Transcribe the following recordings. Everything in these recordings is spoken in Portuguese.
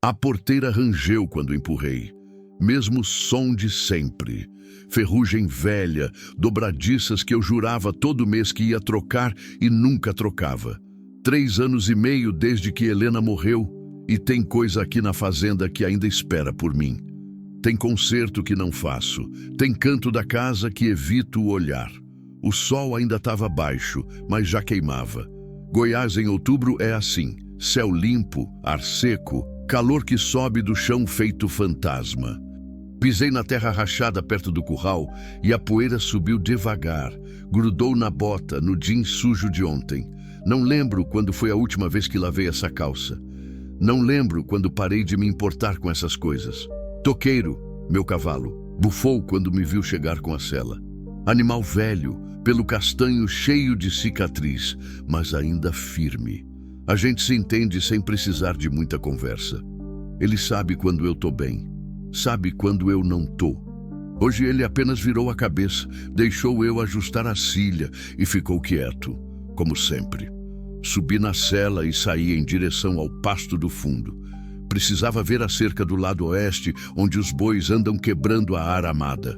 A porteira rangeu quando empurrei. Mesmo som de sempre. Ferrugem velha, dobradiças que eu jurava todo mês que ia trocar e nunca trocava. 3 anos e meio desde que Helena morreu e tem coisa aqui na fazenda que ainda espera por mim. Tem conserto que não faço, tem canto da casa que evito olhar. O sol ainda estava baixo, mas já queimava. Goiás em outubro é assim, céu limpo, ar seco, calor que sobe do chão feito fantasma. Pisei na terra rachada perto do curral e a poeira subiu devagar, grudou na bota, no jeans sujo de ontem. Não lembro quando foi a última vez que lavei essa calça. Não lembro quando parei de me importar com essas coisas. Toqueiro, meu cavalo, bufou quando me viu chegar com a sela. Animal velho, pelo castanho cheio de cicatriz, mas ainda firme. A gente se entende sem precisar de muita conversa. Ele sabe quando eu tô bem, sabe quando eu não tô. Hoje ele apenas virou a cabeça, deixou eu ajustar a cilha e ficou quieto, como sempre. Subi na sela e saí em direção ao pasto do fundo. Precisava ver a cerca do lado oeste, onde os bois andam quebrando a aramada.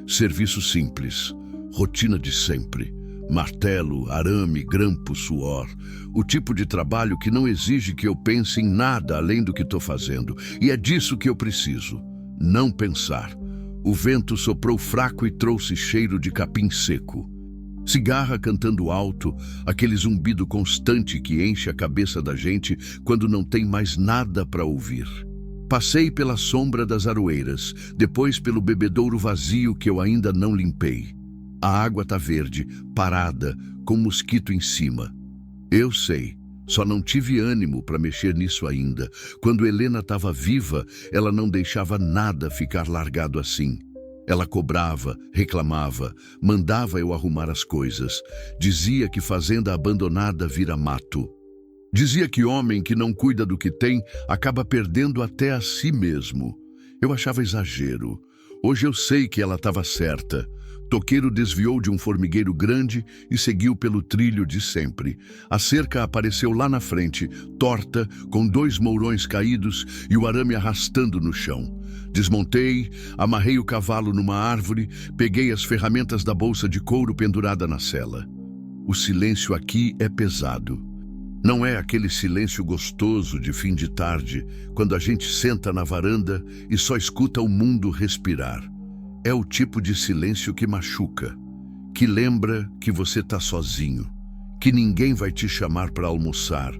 Serviço simples, rotina de sempre. Martelo, arame, grampo, suor. O tipo de trabalho que não exige que eu pense em nada além do que estou fazendo. E é disso que eu preciso. Não pensar. O vento soprou fraco e trouxe cheiro de capim seco. Cigarra cantando alto, aquele zumbido constante que enche a cabeça da gente quando não tem mais nada para ouvir. Passei pela sombra das aroeiras, depois pelo bebedouro vazio que eu ainda não limpei. A água tá verde, parada, com mosquito em cima. Eu sei, só não tive ânimo para mexer nisso ainda. Quando Helena estava viva, ela não deixava nada ficar largado assim. Ela cobrava, reclamava, mandava eu arrumar as coisas. Dizia que fazenda abandonada vira mato. Dizia que homem que não cuida do que tem acaba perdendo até a si mesmo. Eu achava exagero. Hoje eu sei que ela estava certa. Toqueiro desviou de um formigueiro grande e seguiu pelo trilho de sempre. A cerca apareceu lá na frente, torta, com 2 mourões caídos e o arame arrastando no chão. Desmontei, amarrei o cavalo numa árvore, peguei as ferramentas da bolsa de couro pendurada na sela. O silêncio aqui é pesado. Não é aquele silêncio gostoso de fim de tarde, quando a gente senta na varanda e só escuta o mundo respirar. É o tipo de silêncio que machuca, que lembra que você está sozinho, que ninguém vai te chamar para almoçar,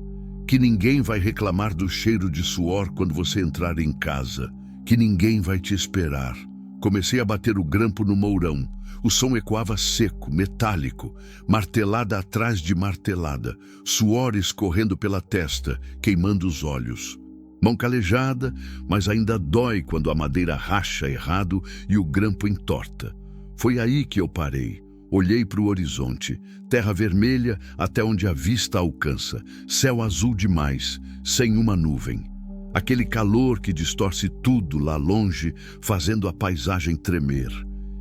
que ninguém vai reclamar do cheiro de suor quando você entrar em casa, que ninguém vai te esperar. Comecei a bater o grampo no mourão. O som ecoava seco, metálico, martelada atrás de martelada, suor escorrendo pela testa, queimando os olhos. Mão calejada, mas ainda dói quando a madeira racha errado e o grampo entorta. Foi aí que eu parei. Olhei para o horizonte, terra vermelha até onde a vista alcança, céu azul demais, sem uma nuvem. Aquele calor que distorce tudo lá longe, fazendo a paisagem tremer.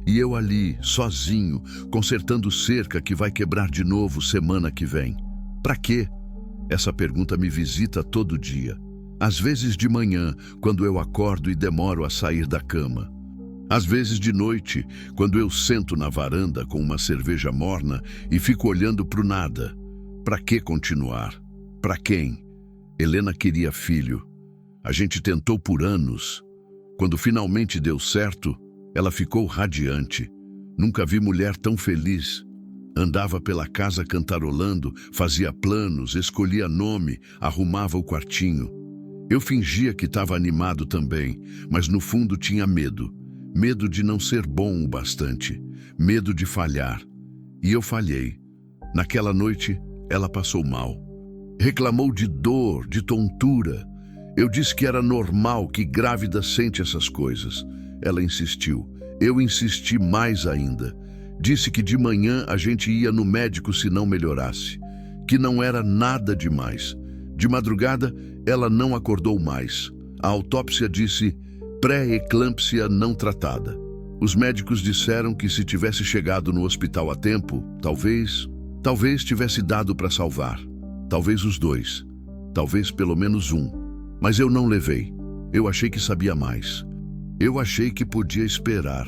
E eu ali, sozinho, consertando cerca que vai quebrar de novo semana que vem. Pra quê? Essa pergunta me visita todo dia. Às vezes de manhã, quando eu acordo e demoro a sair da cama. Às vezes de noite, quando eu sento na varanda com uma cerveja morna e fico olhando pro nada. Pra que continuar? Pra quem? Helena queria filho. A gente tentou por anos. Quando finalmente deu certo, ela ficou radiante. Nunca vi mulher tão feliz. Andava pela casa cantarolando, fazia planos, escolhia nome, arrumava o quartinho. Eu fingia que estava animado também, mas no fundo tinha medo. Medo de não ser bom o bastante. Medo de falhar. E eu falhei. Naquela noite, ela passou mal. Reclamou de dor, de tontura. Eu disse que era normal, que grávida sente essas coisas. Ela insistiu. Eu insisti mais ainda. Disse que de manhã a gente ia no médico se não melhorasse. Que não era nada demais. De madrugada, ela não acordou mais. A autópsia disse pré-eclâmpsia não tratada. Os médicos disseram que se tivesse chegado no hospital a tempo, talvez tivesse dado para salvar. Talvez os 2. Talvez pelo menos um. Mas eu não levei. Eu achei que sabia mais. Eu achei que podia esperar.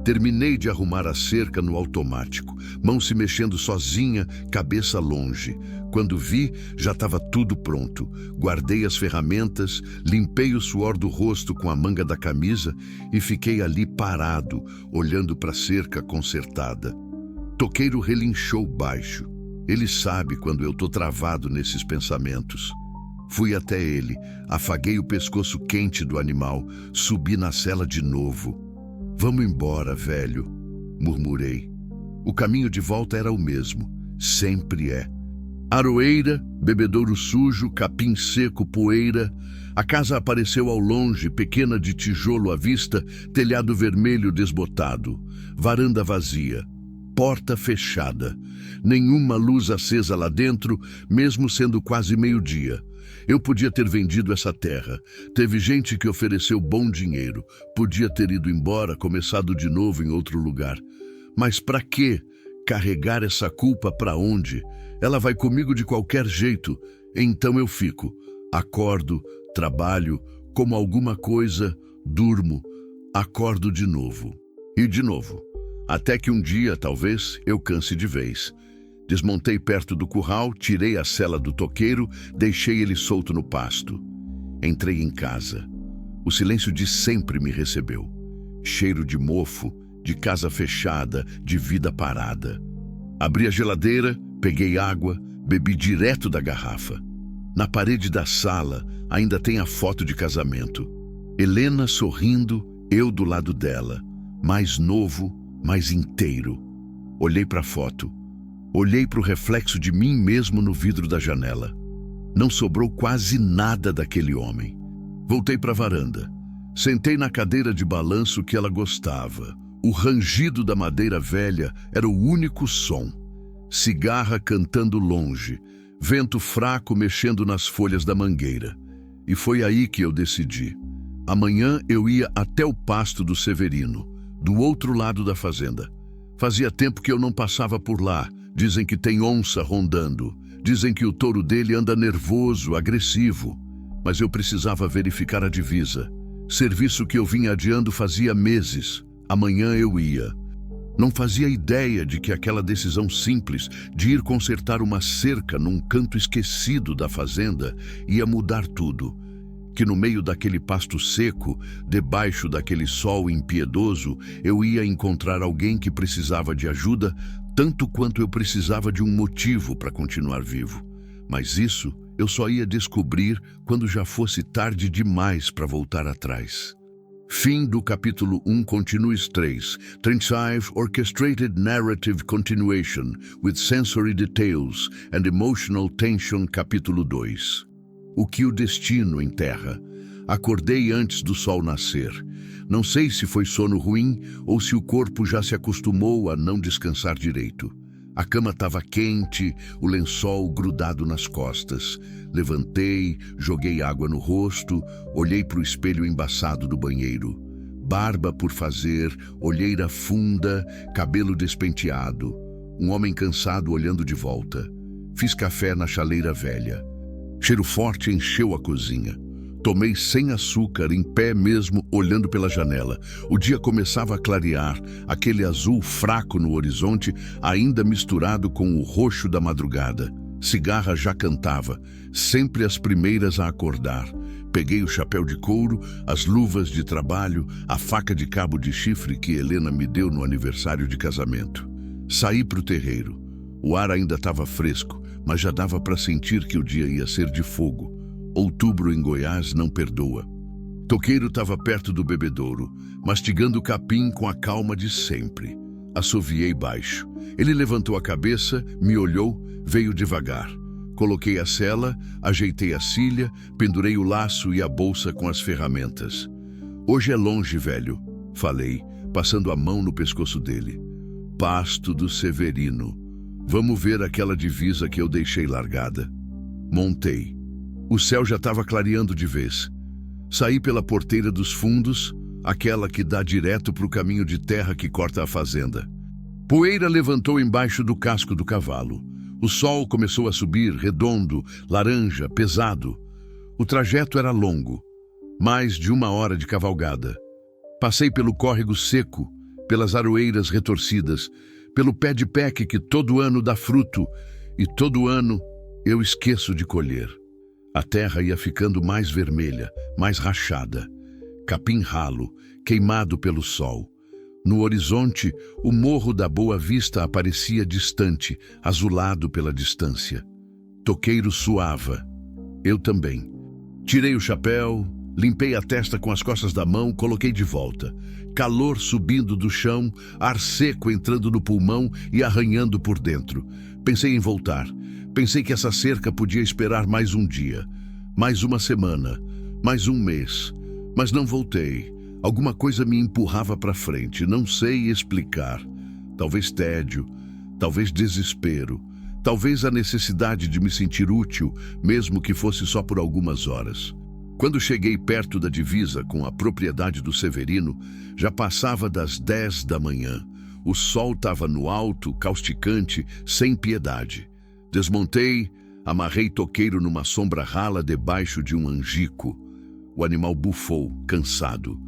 Terminei de arrumar a cerca no automático, mão se mexendo sozinha, cabeça longe. Quando vi, já estava tudo pronto. Guardei as ferramentas, limpei o suor do rosto com a manga da camisa e fiquei ali parado, olhando para a cerca consertada. Toqueiro relinchou baixo. Ele sabe quando eu tô travado nesses pensamentos. Fui até ele, afaguei o pescoço quente do animal, subi na sela de novo. "Vamos embora, velho", murmurei. O caminho de volta era o mesmo, sempre é. Aroeira, bebedouro sujo, capim seco, poeira. A casa apareceu ao longe, pequena de tijolo à vista, telhado vermelho desbotado, varanda vazia, porta fechada. Nenhuma luz acesa lá dentro, mesmo sendo quase meio-dia. Eu podia ter vendido essa terra. Teve gente que ofereceu bom dinheiro. Podia ter ido embora, começado de novo em outro lugar. Mas para quê? Carregar essa culpa para onde? Ela vai comigo de qualquer jeito. Então eu fico. Acordo, trabalho, como alguma coisa, durmo, acordo de novo. E de novo. Até que um dia, talvez, eu canse de vez. Desmontei perto do curral, tirei a sela do toqueiro, deixei ele solto no pasto. Entrei em casa. O silêncio de sempre me recebeu. Cheiro de mofo, de casa fechada, de vida parada. Abri a geladeira, peguei água, bebi direto da garrafa. Na parede da sala ainda tem a foto de casamento. Helena sorrindo, eu do lado dela. Mais novo, mais inteiro. Olhei para a foto. Olhei para o reflexo de mim mesmo no vidro da janela. Não sobrou quase nada daquele homem. Voltei para a varanda. Sentei na cadeira de balanço que ela gostava. O rangido da madeira velha era o único som. Cigarra cantando longe. Vento fraco mexendo nas folhas da mangueira. E foi aí que eu decidi. Amanhã eu ia até o pasto do Severino, do outro lado da fazenda. Fazia tempo que eu não passava por lá. Dizem que tem onça rondando. Dizem que o touro dele anda nervoso, agressivo. Mas eu precisava verificar a divisa. Serviço que eu vinha adiando fazia meses. Amanhã eu ia. Não fazia ideia de que aquela decisão simples de ir consertar uma cerca num canto esquecido da fazenda ia mudar tudo. Que no meio daquele pasto seco, debaixo daquele sol impiedoso, eu ia encontrar alguém que precisava de ajuda tanto quanto eu precisava de um motivo para continuar vivo. Mas isso eu só ia descobrir quando já fosse tarde demais para voltar atrás. Fim do capítulo 1, Continues 3. 35 Orchestrated Narrative Continuation with Sensory Details and Emotional Tension, capítulo 2. O que o destino enterra. Acordei antes do sol nascer. Não sei se foi sono ruim ou se o corpo já se acostumou a não descansar direito. A cama estava quente, o lençol grudado nas costas. Levantei, joguei água no rosto, olhei para o espelho embaçado do banheiro. Barba por fazer, olheira funda, cabelo despenteado. Um homem cansado olhando de volta. Fiz café na chaleira velha. Cheiro forte encheu a cozinha. Tomei sem açúcar, em pé mesmo, olhando pela janela. O dia começava a clarear, aquele azul fraco no horizonte, ainda misturado com o roxo da madrugada. Cigarra já cantava, sempre as primeiras a acordar. Peguei o chapéu de couro, as luvas de trabalho, a faca de cabo de chifre que Helena me deu no aniversário de casamento. Saí para o terreiro. O ar ainda estava fresco, mas já dava para sentir que o dia ia ser de fogo. Outubro em Goiás não perdoa. Toqueiro estava perto do bebedouro, mastigando capim com a calma de sempre. Assoviei baixo. Ele levantou a cabeça, me olhou, veio devagar. Coloquei a sela, ajeitei a cilha, pendurei o laço e a bolsa com as ferramentas. "Hoje é longe, velho", falei, passando a mão no pescoço dele. "Pasto do Severino. Vamos ver aquela divisa que eu deixei largada." Montei. O céu já estava clareando de vez. Saí pela porteira dos fundos, aquela que dá direto para o caminho de terra que corta a fazenda. Poeira levantou embaixo do casco do cavalo. O sol começou a subir, redondo, laranja, pesado. O trajeto era longo. Mais de 1 hora de cavalgada. Passei pelo córrego seco, pelas aroeiras retorcidas, pelo pé de peque que todo ano dá fruto e todo ano eu esqueço de colher. A terra ia ficando mais vermelha, mais rachada. Capim ralo, queimado pelo sol. No horizonte, o morro da Boa Vista aparecia distante, azulado pela distância. Toqueiro suava. Eu também. Tirei o chapéu, limpei a testa com as costas da mão, coloquei de volta. Calor subindo do chão, ar seco entrando no pulmão e arranhando por dentro. Pensei em voltar. Pensei que essa cerca podia esperar mais um dia, mais uma semana, mais um mês. Mas não voltei. Alguma coisa me empurrava para frente, não sei explicar. Talvez tédio, talvez desespero, talvez a necessidade de me sentir útil, mesmo que fosse só por algumas horas. Quando cheguei perto da divisa com a propriedade do Severino, já passava das 10 da manhã. O sol estava no alto, causticante, sem piedade. Desmontei, amarrei Toqueiro numa sombra rala debaixo de um angico. O animal bufou, cansado.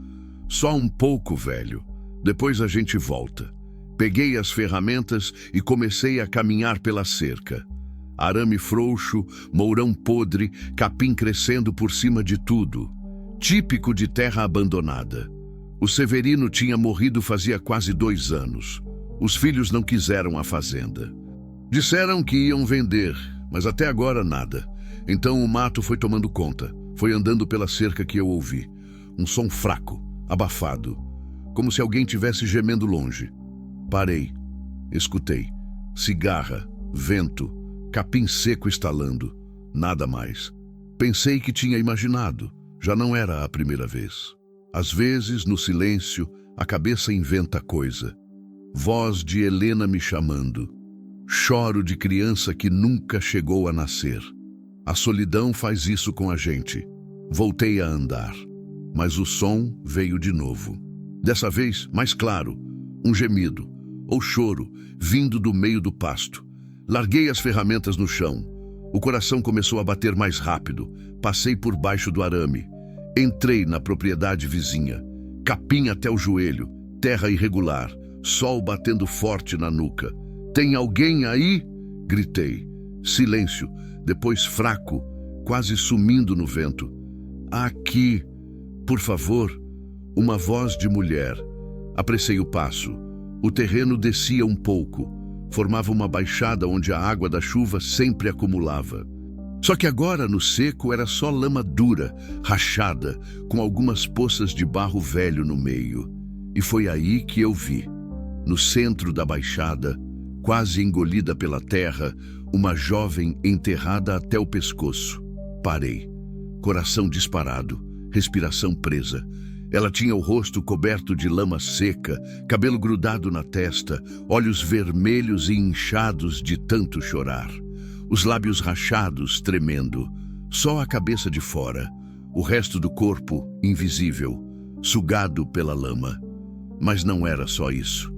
Só um pouco, velho. Depois a gente volta. Peguei as ferramentas e comecei a caminhar pela cerca. Arame frouxo, mourão podre, capim crescendo por cima de tudo. Típico de terra abandonada. O Severino tinha morrido fazia quase 2 anos. Os filhos não quiseram a fazenda. Disseram que iam vender, mas até agora nada. Então o mato foi tomando conta. Foi andando pela cerca que eu ouvi. Um som fraco, abafado, como se alguém tivesse gemendo longe. Parei. Escutei. Cigarra, vento, capim seco estalando. Nada mais. Pensei que tinha imaginado. Já não era a primeira vez. Às vezes, no silêncio, a cabeça inventa coisa. Voz de Helena me chamando. Choro de criança que nunca chegou a nascer. A solidão faz isso com a gente. Voltei a andar, mas o som veio de novo. Dessa vez, mais claro, um gemido, ou choro, vindo do meio do pasto. Larguei as ferramentas no chão. O coração começou a bater mais rápido. Passei por baixo do arame. Entrei na propriedade vizinha. Capim até o joelho, terra irregular, sol batendo forte na nuca. "Tem alguém aí?" Gritei. Silêncio, depois fraco, quase sumindo no vento. "Aqui, por favor." Uma voz de mulher. Apressei o passo. O terreno descia um pouco. Formava uma baixada onde a água da chuva sempre acumulava. Só que agora, no seco, era só lama dura, rachada, com algumas poças de barro velho no meio. E foi aí que eu vi, no centro da baixada, quase engolida pela terra, uma jovem enterrada até o pescoço. Parei. Coração disparado, respiração presa. Ela tinha o rosto coberto de lama seca, cabelo grudado na testa, olhos vermelhos e inchados de tanto chorar. Os lábios rachados, tremendo. Só a cabeça de fora. O resto do corpo, invisível, sugado pela lama. Mas não era só isso.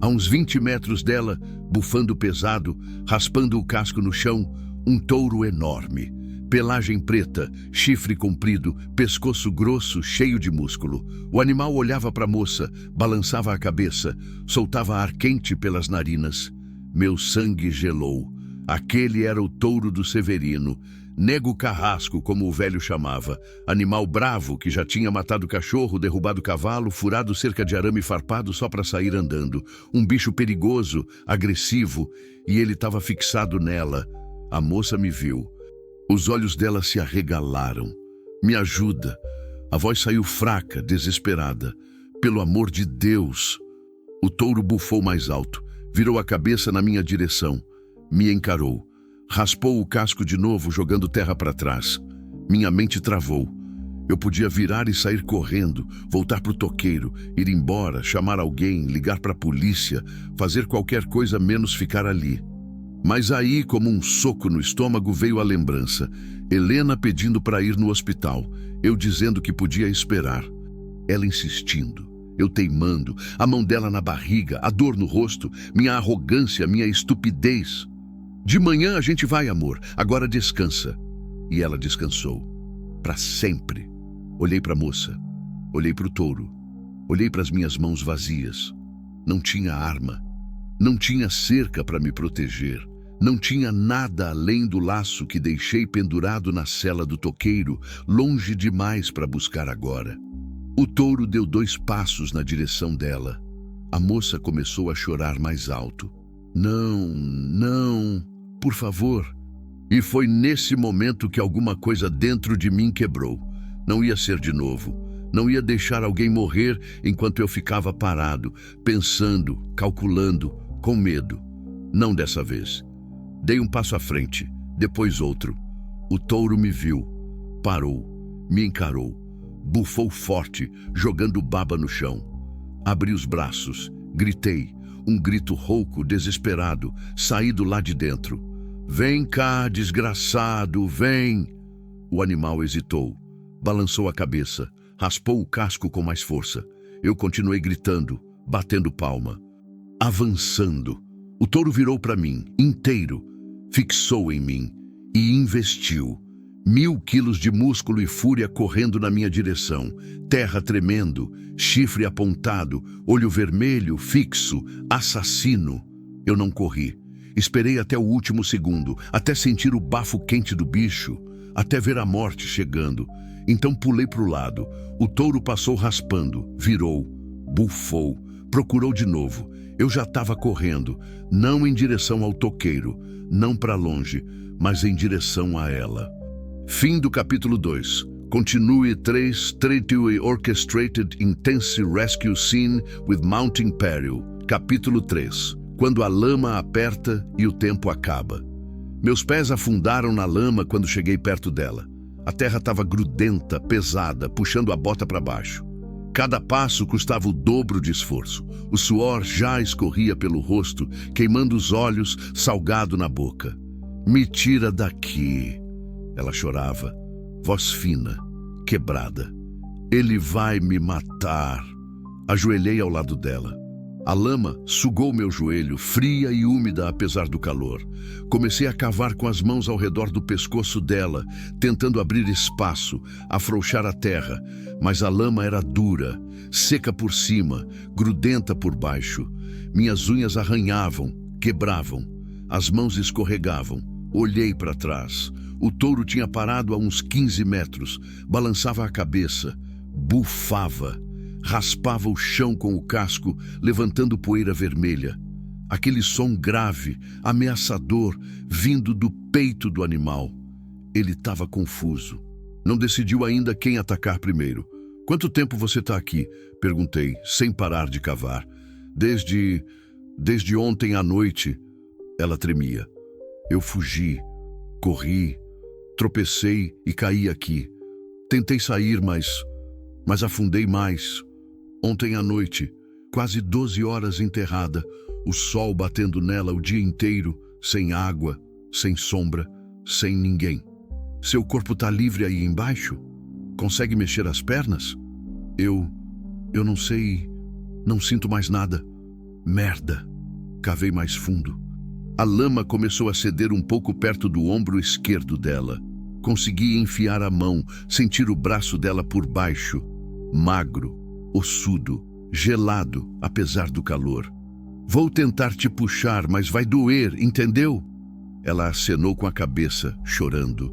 A uns 20 metros dela, bufando pesado, raspando o casco no chão, um touro enorme. Pelagem preta, chifre comprido, pescoço grosso, cheio de músculo. O animal olhava para a moça, balançava a cabeça, soltava ar quente pelas narinas. Meu sangue gelou. Aquele era o touro do Severino, nego carrasco, como o velho chamava, animal bravo que já tinha matado cachorro, derrubado cavalo, furado cerca de arame farpado só para sair andando. Um bicho perigoso, agressivo, e ele estava fixado nela. A moça me viu. Os olhos dela se arregalaram. "Me ajuda." A voz saiu fraca, desesperada. "Pelo amor de Deus." O touro bufou mais alto, virou a cabeça na minha direção. Me encarou. Raspou o casco de novo, jogando terra para trás. Minha mente travou. Eu podia virar e sair correndo, voltar para o toqueiro, ir embora, chamar alguém, ligar para a polícia, fazer qualquer coisa menos ficar ali. Mas aí, como um soco no estômago, veio a lembrança. Helena pedindo para ir no hospital, eu dizendo que podia esperar. Ela insistindo, eu teimando, a mão dela na barriga, a dor no rosto, minha arrogância, minha estupidez. "De manhã a gente vai, amor, agora descansa." E ela descansou. Para sempre. Olhei para a moça, olhei para o touro, olhei para as minhas mãos vazias. Não tinha arma, não tinha cerca para me proteger, não tinha nada além do laço que deixei pendurado na sela do toqueiro, longe demais para buscar agora. O touro deu 2 passos na direção dela. A moça começou a chorar mais alto. Não, não, por favor. E foi nesse momento que alguma coisa dentro de mim quebrou. Não ia ser de novo. Não ia deixar alguém morrer enquanto eu ficava parado, pensando, calculando, com medo. Não dessa vez. Dei um passo à frente, depois outro. O touro me viu, parou, me encarou, bufou forte, jogando baba no chão. Abri os braços, gritei, um grito rouco, desesperado, saído lá de dentro. Vem cá, desgraçado, vem! O animal hesitou, balançou a cabeça, raspou o casco com mais força. Eu continuei gritando, batendo palma. Avançando. O touro virou para mim, inteiro, fixou em mim e investiu. 1000 quilos de músculo e fúria correndo na minha direção, terra tremendo, chifre apontado, olho vermelho, fixo, assassino. Eu não corri. Esperei até o último segundo, até sentir o bafo quente do bicho, até ver a morte chegando. Então pulei para o lado. O touro passou raspando, virou, bufou, procurou de novo. Eu já estava correndo, não em direção ao toqueiro, não para longe, mas em direção a ela. Fim do capítulo 2. Continue 3 Straightway Orchestrated Intense Rescue Scene with Mountain Peril. Capítulo 3. Quando a lama aperta e o tempo acaba. Meus pés afundaram na lama quando cheguei perto dela. A terra estava grudenta, pesada, puxando a bota para baixo. Cada passo custava o dobro de esforço. O suor já escorria pelo rosto, queimando os olhos, salgado na boca. Me tira daqui. Ela chorava, voz fina, quebrada. Ele vai me matar. Ajoelhei ao lado dela. A lama sugou meu joelho, fria e úmida apesar do calor. Comecei a cavar com as mãos ao redor do pescoço dela, tentando abrir espaço, afrouxar a terra, mas a lama era dura, seca por cima, grudenta por baixo. Minhas unhas arranhavam, quebravam, as mãos escorregavam. Olhei para trás. O touro tinha parado a uns 15 metros, balançava a cabeça, bufava. Raspava o chão com o casco, levantando poeira vermelha. Aquele som grave, ameaçador, vindo do peito do animal. Ele estava confuso. Não decidiu ainda quem atacar primeiro. Quanto tempo você está aqui? Perguntei, sem parar de cavar. Desde ontem à noite. Ela tremia. Eu fugi, corri, tropecei e caí aqui. Tentei sair, mas afundei mais. Ontem à noite, quase 12 horas enterrada, o sol batendo nela o dia inteiro, sem água, sem sombra, sem ninguém. Seu corpo tá livre aí embaixo? Consegue mexer as pernas? Eu não sei, não sinto mais nada. Merda. Cavei mais fundo. A lama começou a ceder um pouco perto do ombro esquerdo dela. Consegui enfiar a mão, sentir o braço dela por baixo. Magro, ossudo, gelado, apesar do calor. Vou tentar te puxar, mas vai doer, entendeu? Ela acenou com a cabeça, chorando.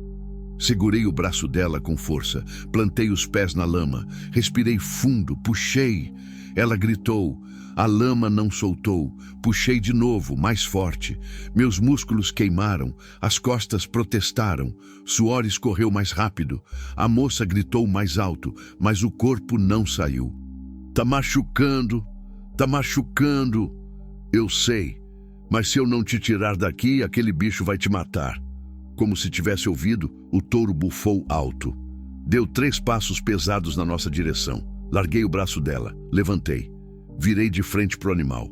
Segurei o braço dela com força, plantei os pés na lama, respirei fundo, puxei. Ela gritou. A lama não soltou. Puxei de novo, mais forte. Meus músculos queimaram, as costas protestaram. Suor escorreu mais rápido. A moça gritou mais alto, mas o corpo não saiu. Tá machucando, tá machucando. Eu sei, mas se eu não te tirar daqui, aquele bicho vai te matar. Como se tivesse ouvido, o touro bufou alto. Deu 3 passos pesados na nossa direção. Larguei o braço dela, levantei. Virei de frente pro animal.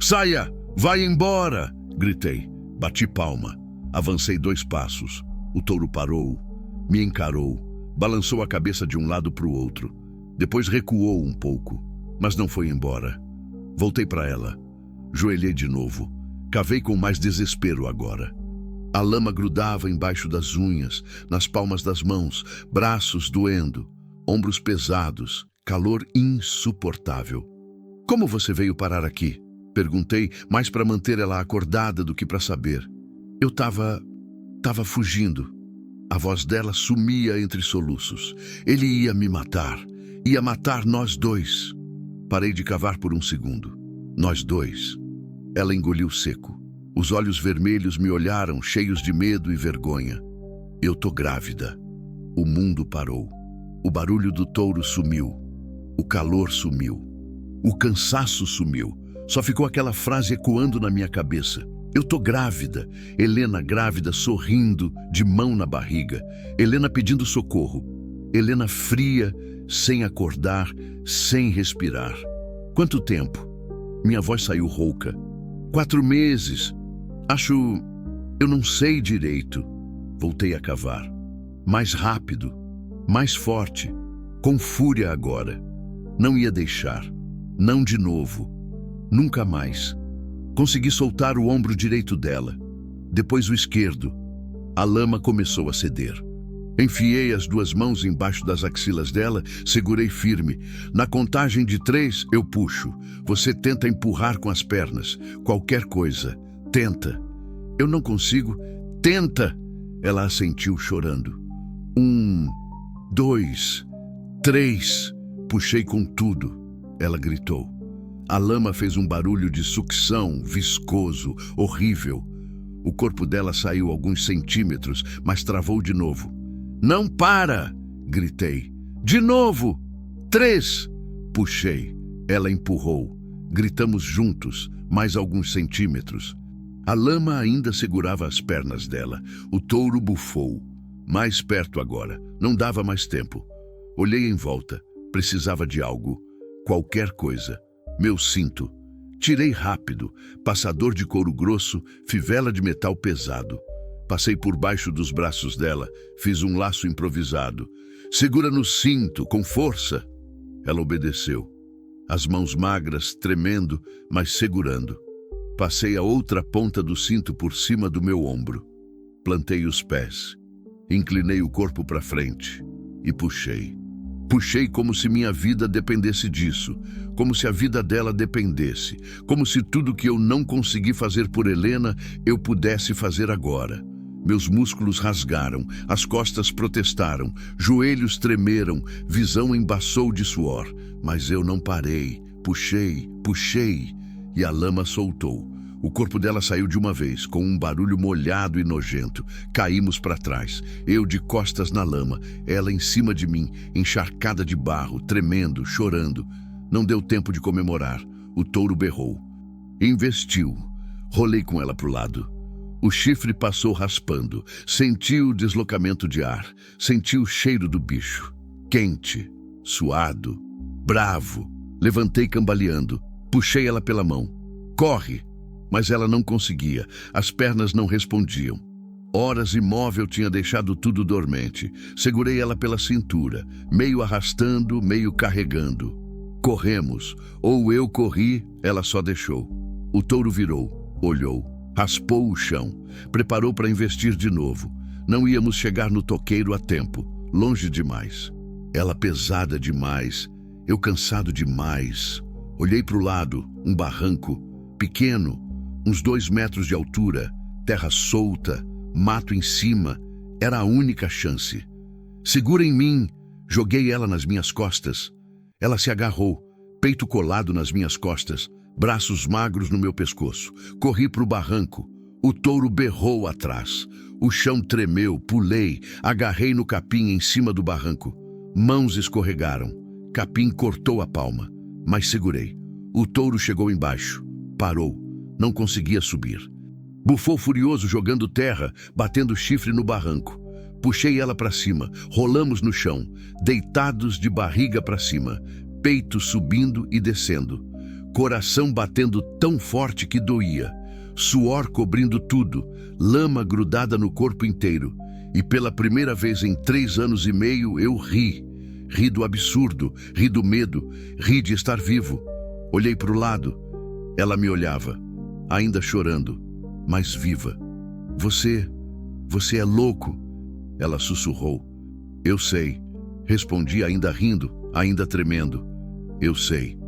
Saia! Vai embora! Gritei. Bati palma. Avancei 2 passos. O touro parou, me encarou, balançou a cabeça de um lado pro outro. Depois recuou um pouco, mas não foi embora. Voltei para ela. Joelhei de novo. Cavei com mais desespero agora. A lama grudava embaixo das unhas, nas palmas das mãos, braços doendo. ombros pesados, calor insuportável. Como você veio parar aqui? Perguntei, mais para manter ela acordada do que para saber. Eu tava fugindo. A voz dela sumia entre soluços. Ele ia me matar. Ia matar nós dois. Parei de cavar por um segundo. Nós dois. Ela engoliu seco. Os olhos vermelhos me olharam, cheios de medo e vergonha. Eu tô grávida. O mundo parou. O barulho do touro sumiu. O calor sumiu. O cansaço sumiu. Só ficou aquela frase ecoando na minha cabeça. Eu tô grávida. Helena grávida, sorrindo, de mão na barriga. Helena pedindo socorro. Helena fria, sem acordar, sem respirar. Quanto tempo? Minha voz saiu rouca. 4 meses. Eu não sei direito. Voltei a cavar. Mais rápido, mais forte, com fúria agora. Não ia deixar. Não de novo. Nunca mais. Consegui soltar o ombro direito dela. Depois o esquerdo. A lama começou a ceder. Enfiei as 2 mãos embaixo das axilas dela, segurei firme. Na contagem de 3, eu puxo. Você tenta empurrar com as pernas. Qualquer coisa. Tenta. Eu não consigo. Tenta! Ela assentiu chorando. 1, 2, 3. Puxei com tudo. Ela gritou. A lama fez um barulho de sucção, viscoso, horrível. O corpo dela saiu alguns centímetros, mas travou de novo. Não para! Gritei. De novo! 3! Puxei. Ela empurrou. Gritamos juntos, mais alguns centímetros. A lama ainda segurava as pernas dela. O touro bufou. Mais perto agora. Não dava mais tempo. Olhei em volta. Precisava de algo. Qualquer coisa. Meu cinto. Tirei rápido. Passador de couro grosso, fivela de metal pesado. Passei por baixo dos braços dela. Fiz um laço improvisado. Segura no cinto, com força. Ela obedeceu. As mãos magras, tremendo, mas segurando. Passei a outra ponta do cinto por cima do meu ombro. Plantei os pés. Inclinei o corpo para frente e puxei. Puxei como se minha vida dependesse disso, como se a vida dela dependesse, como se tudo que eu não consegui fazer por Helena, eu pudesse fazer agora. Meus músculos rasgaram, as costas protestaram, joelhos tremeram, visão embaçou de suor. Mas eu não parei, puxei, e a lama soltou. O corpo dela saiu de uma vez, com um barulho molhado e nojento. Caímos para trás, eu de costas na lama, ela em cima de mim, encharcada de barro, tremendo, chorando. Não deu tempo de comemorar. O touro berrou. Investiu. Rolei com ela pro lado. O chifre passou raspando. Senti o deslocamento de ar. Senti o cheiro do bicho. Quente, suado, bravo. Levantei cambaleando. Puxei ela pela mão. Corre! Mas ela não conseguia. As pernas não respondiam. Horas imóvel tinha deixado tudo dormente. Segurei ela pela cintura, meio arrastando, meio carregando. Corremos. Ou eu corri, ela só deixou. O touro virou, olhou, raspou o chão, preparou para investir de novo. Não íamos chegar no toqueiro a tempo, longe demais. Ela pesada demais, eu cansado demais. Olhei para o lado, um barranco, pequeno, uns 2 metros de altura, terra solta, mato em cima. Era a única chance. Segura em mim, joguei ela nas minhas costas. Ela se agarrou, peito colado nas minhas costas, braços magros no meu pescoço. Corri para o barranco. O touro berrou atrás. O chão tremeu, pulei, agarrei no capim em cima do barranco. Mãos escorregaram. Capim cortou a palma, mas segurei. O touro chegou embaixo. Parou. Não conseguia subir. Bufou furioso, jogando terra, batendo o chifre no barranco. Puxei ela para cima, rolamos no chão, deitados de barriga para cima, peito subindo e descendo, coração batendo tão forte que doía, suor cobrindo tudo, lama grudada no corpo inteiro. E pela primeira vez em 3 anos e meio eu ri. Ri do absurdo, ri do medo, ri de estar vivo. Olhei para o lado. Ela me olhava. Ainda chorando, mas viva. Você é louco, ela sussurrou. Eu sei, Respondi ainda rindo, ainda tremendo. Eu sei.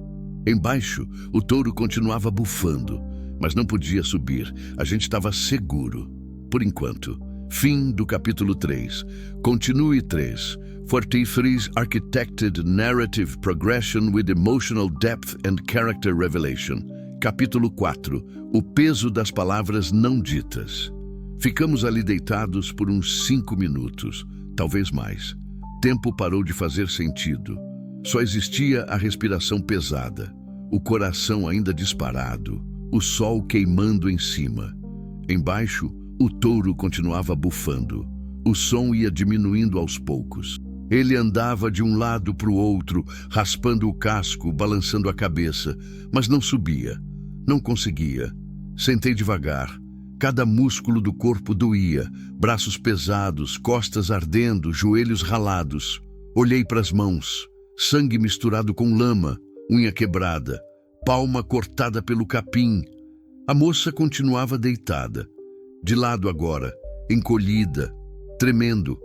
Embaixo, o touro continuava bufando, mas não podia subir. A gente estava seguro. Por enquanto. Fim do capítulo 3. Continue 3. 43's Architected Narrative Progression with Emotional Depth and Character Revelation. Capítulo 4. O peso das palavras não ditas. Ficamos ali deitados por uns 5 minutos, talvez mais. Tempo parou de fazer sentido. Só existia a respiração pesada, o coração ainda disparado, o sol queimando em cima. Embaixo, o touro continuava bufando. O som ia diminuindo aos poucos. Ele andava de um lado para o outro, raspando o casco, balançando a cabeça, mas não subia. Não conseguia. Sentei devagar. Cada músculo do corpo doía, braços pesados, costas ardendo, joelhos ralados. Olhei para as mãos, sangue misturado com lama, unha quebrada, palma cortada pelo capim. A moça continuava deitada, de lado agora, encolhida, tremendo,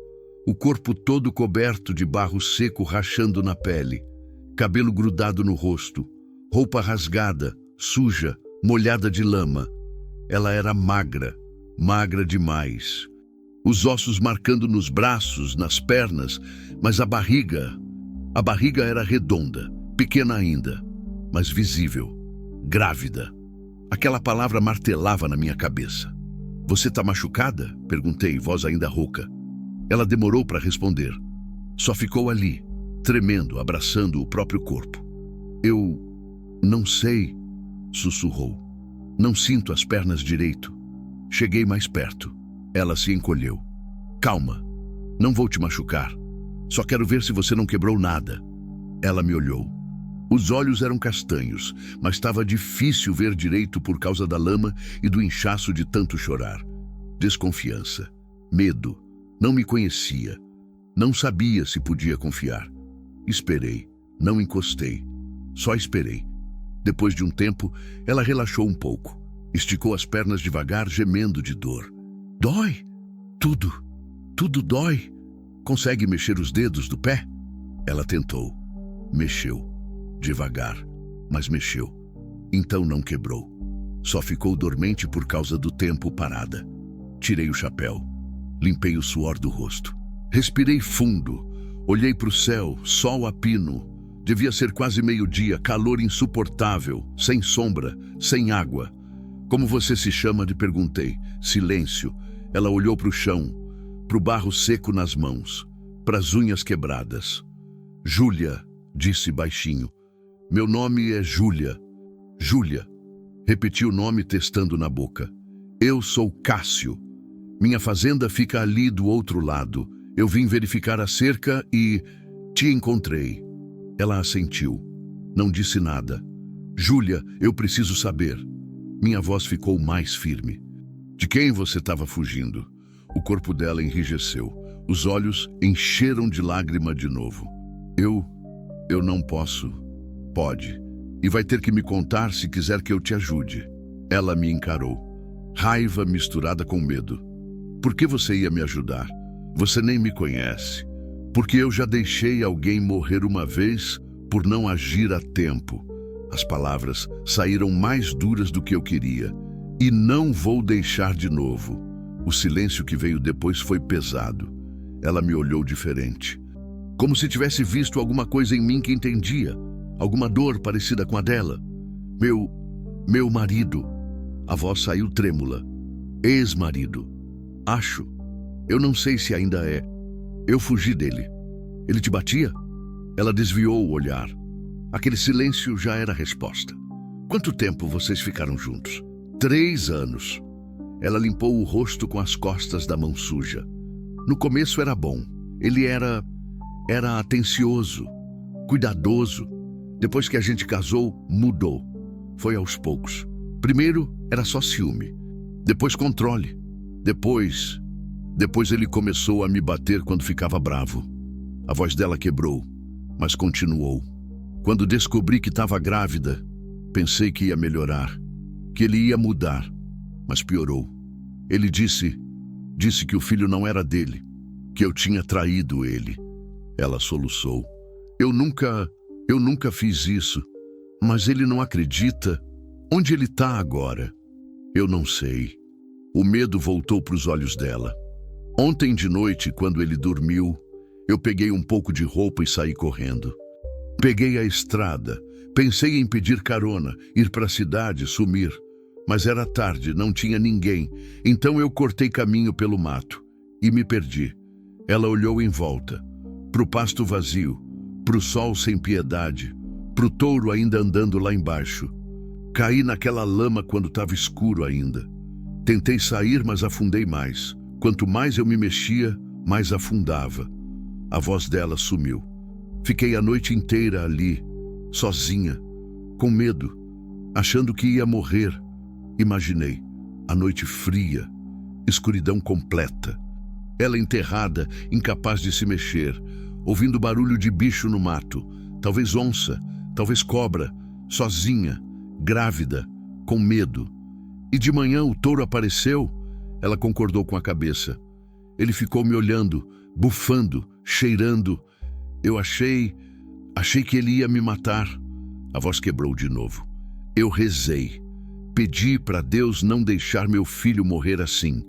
o corpo todo coberto de barro seco rachando na pele, cabelo grudado no rosto, roupa rasgada, suja, molhada de lama. Ela era magra, magra demais. Os ossos marcando nos braços, nas pernas, mas a barriga era redonda, pequena ainda, mas visível, grávida. Aquela palavra martelava na minha cabeça. Você tá machucada? Perguntei, voz ainda rouca. Ela demorou para responder. Só ficou ali, tremendo, abraçando o próprio corpo. Eu não sei, sussurrou. Não sinto as pernas direito. Cheguei mais perto. Ela se encolheu. Calma, não vou te machucar. Só quero ver se você não quebrou nada. Ela me olhou. Os olhos eram castanhos, mas estava difícil ver direito por causa da lama e do inchaço de tanto chorar. Desconfiança, medo. Não me conhecia. Não sabia se podia confiar. Esperei, não encostei. Só esperei. Depois de um tempo, ela relaxou um pouco. Esticou as pernas devagar, gemendo de dor. Dói? Tudo dói. Consegue mexer os dedos do pé? Ela tentou. Mexeu. Devagar, mas mexeu. Então não quebrou. Só ficou dormente por causa do tempo parada. Tirei o chapéu. Limpei o suor do rosto. Respirei fundo. Olhei para o céu, sol a pino. Devia ser quase meio-dia, calor insuportável, sem sombra, sem água. Como você se chama? Lhe perguntei. Silêncio. Ela olhou para o chão, para o barro seco nas mãos, para as unhas quebradas. Júlia, disse baixinho. Meu nome é Júlia. Júlia. Repeti o nome testando na boca. Eu sou Cássio. Minha fazenda fica ali do outro lado. Eu vim verificar a cerca e te encontrei. Ela assentiu. Não disse nada. Júlia, eu preciso saber. Minha voz ficou mais firme. De quem você estava fugindo? O corpo dela enrijeceu. Os olhos encheram de lágrima de novo. Eu não posso. Pode. E vai ter que me contar se quiser que eu te ajude. Ela me encarou. Raiva misturada com medo. Por que você ia me ajudar? Você nem me conhece. Porque eu já deixei alguém morrer uma vez por não agir a tempo. As palavras saíram mais duras do que eu queria. E não vou deixar de novo. O silêncio que veio depois foi pesado. Ela me olhou diferente. Como se tivesse visto alguma coisa em mim que entendia. Alguma dor parecida com a dela. Meu marido. A voz saiu trêmula. Ex-marido. Acho. Eu não sei se ainda é. Eu fugi dele. Ele te batia? Ela desviou o olhar. Aquele silêncio já era a resposta. Quanto tempo vocês ficaram juntos? 3 anos. Ela limpou o rosto com as costas da mão suja. No começo era bom. Ele era atencioso, cuidadoso. Depois que a gente casou, mudou. Foi aos poucos. Primeiro era só ciúme. Depois controle. Depois ele começou a me bater quando ficava bravo. A voz dela quebrou, mas continuou. Quando descobri que estava grávida, pensei que ia melhorar, que ele ia mudar, mas piorou. Ele disse que o filho não era dele, que eu tinha traído ele. Ela soluçou. Eu nunca fiz isso. Mas ele não acredita. Onde ele está agora? Eu não sei. O medo voltou para os olhos dela. Ontem de noite, quando ele dormiu, eu peguei um pouco de roupa e saí correndo. Peguei a estrada. Pensei em pedir carona, ir para a cidade, sumir. Mas era tarde, não tinha ninguém. Então eu cortei caminho pelo mato e me perdi. Ela olhou em volta, pro pasto vazio, pro sol sem piedade, pro touro ainda andando lá embaixo. Caí naquela lama quando estava escuro ainda. Tentei sair, mas afundei mais. Quanto mais eu me mexia, mais afundava. A voz dela sumiu. Fiquei a noite inteira ali, sozinha, com medo, achando que ia morrer. Imaginei, a noite fria, escuridão completa. Ela enterrada, incapaz de se mexer, ouvindo barulho de bicho no mato, talvez onça, talvez cobra, sozinha, grávida, com medo. E de manhã o touro apareceu. Ela concordou com a cabeça. Ele ficou me olhando, bufando, cheirando. Eu achei que ele ia me matar. A voz quebrou de novo. Eu rezei. Pedi para Deus não deixar meu filho morrer assim.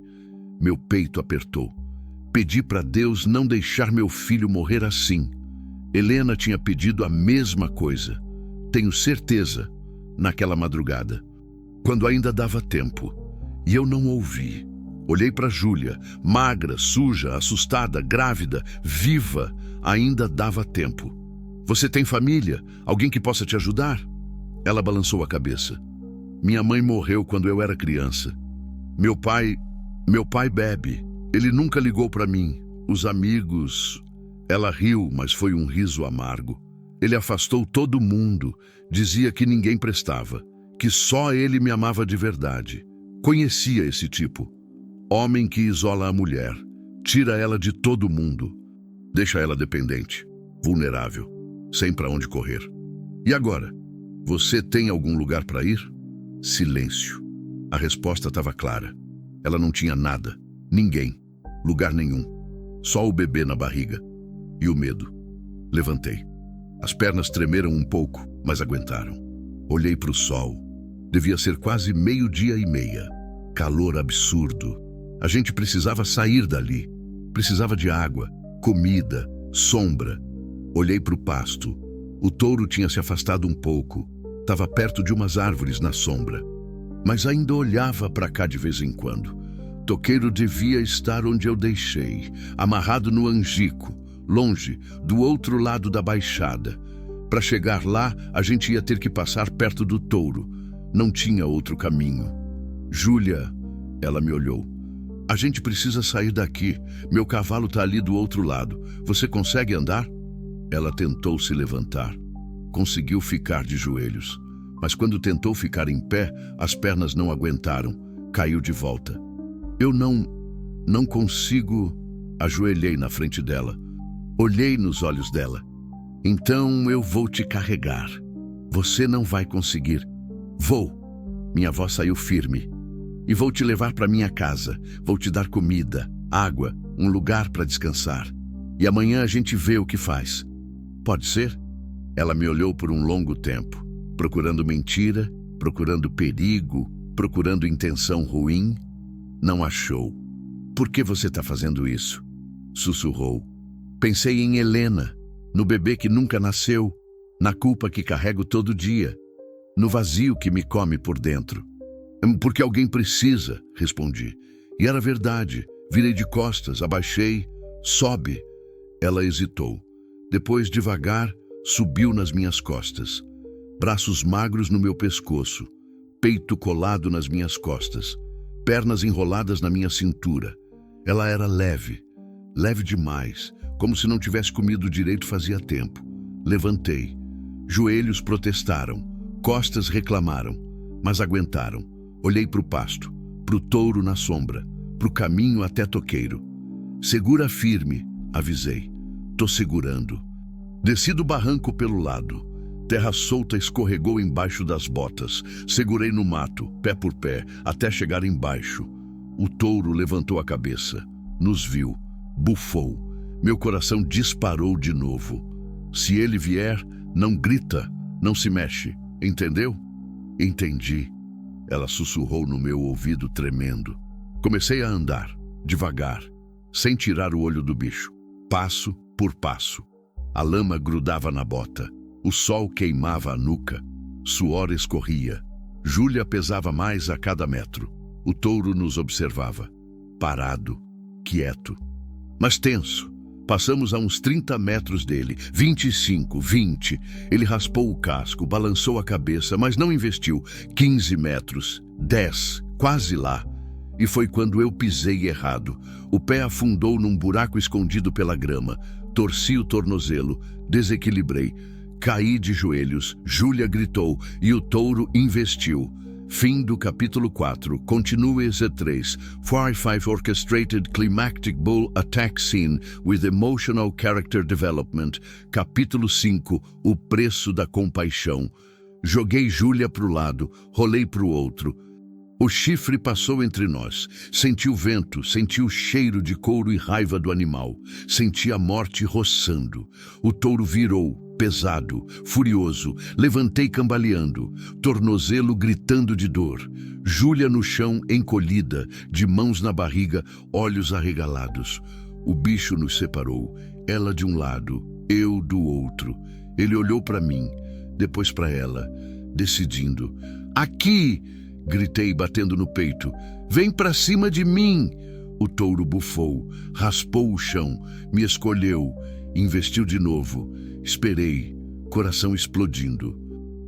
Meu peito apertou. Pedi para Deus não deixar meu filho morrer assim. Helena tinha pedido a mesma coisa. Tenho certeza, naquela madrugada, quando ainda dava tempo. E eu não ouvi. Olhei para Júlia, magra, suja, assustada, grávida, viva. Ainda dava tempo. Você tem família? Alguém que possa te ajudar? Ela balançou a cabeça. Minha mãe morreu quando eu era criança. Meu pai bebe. Ele nunca ligou para mim. Os amigos... Ela riu, mas foi um riso amargo. Ele afastou todo mundo. Dizia que ninguém prestava. Que só ele me amava de verdade. Conhecia esse tipo. Homem que isola a mulher. Tira ela de todo mundo. Deixa ela dependente. Vulnerável. Sem para onde correr. E agora? Você tem algum lugar para ir? Silêncio. A resposta estava clara. Ela não tinha nada. Ninguém. Lugar nenhum. Só o bebê na barriga. E o medo. Levantei. As pernas tremeram um pouco, mas aguentaram. Olhei para o sol. Devia ser quase 12:30. Calor absurdo. A gente precisava sair dali. Precisava de água, comida, sombra. Olhei para o pasto. O touro tinha se afastado um pouco. Estava perto de umas árvores na sombra. Mas ainda olhava para cá de vez em quando. Toqueiro devia estar onde eu deixei, amarrado no angico, longe, do outro lado da baixada. Para chegar lá, a gente ia ter que passar perto do touro. Não tinha outro caminho. Júlia, ela me olhou. A gente precisa sair daqui. Meu cavalo está ali do outro lado. Você consegue andar? Ela tentou se levantar. Conseguiu ficar de joelhos. Mas quando tentou ficar em pé, as pernas não aguentaram. Caiu de volta. Eu não consigo... Ajoelhei na frente dela. Olhei nos olhos dela. Então eu vou te carregar. Você não vai conseguir. Vou. Minha voz saiu firme. E vou te levar para minha casa. Vou te dar comida, água, um lugar para descansar. E amanhã a gente vê o que faz. Pode ser? Ela me olhou por um longo tempo, procurando mentira, procurando perigo, procurando intenção ruim. Não achou. Por que você está fazendo isso? Sussurrou. Pensei em Helena, no bebê que nunca nasceu, na culpa que carrego todo dia, no vazio que me come por dentro. Porque alguém precisa, respondi. E era verdade. Virei de costas, abaixei. Sobe. Ela hesitou. Depois, devagar, subiu nas minhas costas. Braços magros no meu pescoço. Peito colado nas minhas costas. Pernas enroladas na minha cintura. Ela era leve. Leve demais. Como se não tivesse comido direito fazia tempo. Levantei. Joelhos protestaram. Costas reclamaram. Mas aguentaram. Olhei para o pasto, para o touro na sombra, para o caminho até Toqueiro. Segura firme, avisei. Tô segurando. Desci do barranco pelo lado. Terra solta escorregou embaixo das botas. Segurei no mato, pé por pé, até chegar embaixo. O touro levantou a cabeça. Nos viu. Bufou. Meu coração disparou de novo. Se ele vier, não grita, não se mexe, entendeu? Entendi. Ela sussurrou no meu ouvido tremendo. Comecei a andar, devagar, sem tirar o olho do bicho, passo por passo. A lama grudava na bota, o sol queimava a nuca, suor escorria. Júlia pesava mais a cada metro. O touro nos observava, parado, quieto, mas tenso. Passamos a uns 30 metros dele, 25, 20. Ele raspou o casco, balançou a cabeça, mas não investiu. 15 metros, 10, quase lá. E foi quando eu pisei errado. O pé afundou num buraco escondido pela grama. Torci o tornozelo, desequilibrei. Caí de joelhos, Júlia gritou e o touro investiu. Fim do capítulo 4. Continue Z3. 4-5 Orchestrated Climactic Bull Attack Scene with Emotional Character Development. Capítulo 5. O Preço da Compaixão. Joguei Júlia pro lado, rolei pro outro. O chifre passou entre nós. Senti o vento, senti o cheiro de couro e raiva do animal. Senti a morte roçando. O touro virou, pesado, furioso. Levantei cambaleando, tornozelo gritando de dor. Júlia no chão, encolhida, de mãos na barriga, olhos arregalados. O bicho nos separou. Ela de um lado, eu do outro. Ele olhou para mim, depois para ela, decidindo. Aqui! Gritei, batendo no peito. Vem pra cima de mim! O touro bufou, raspou o chão, me escolheu, investiu de novo. Esperei, coração explodindo.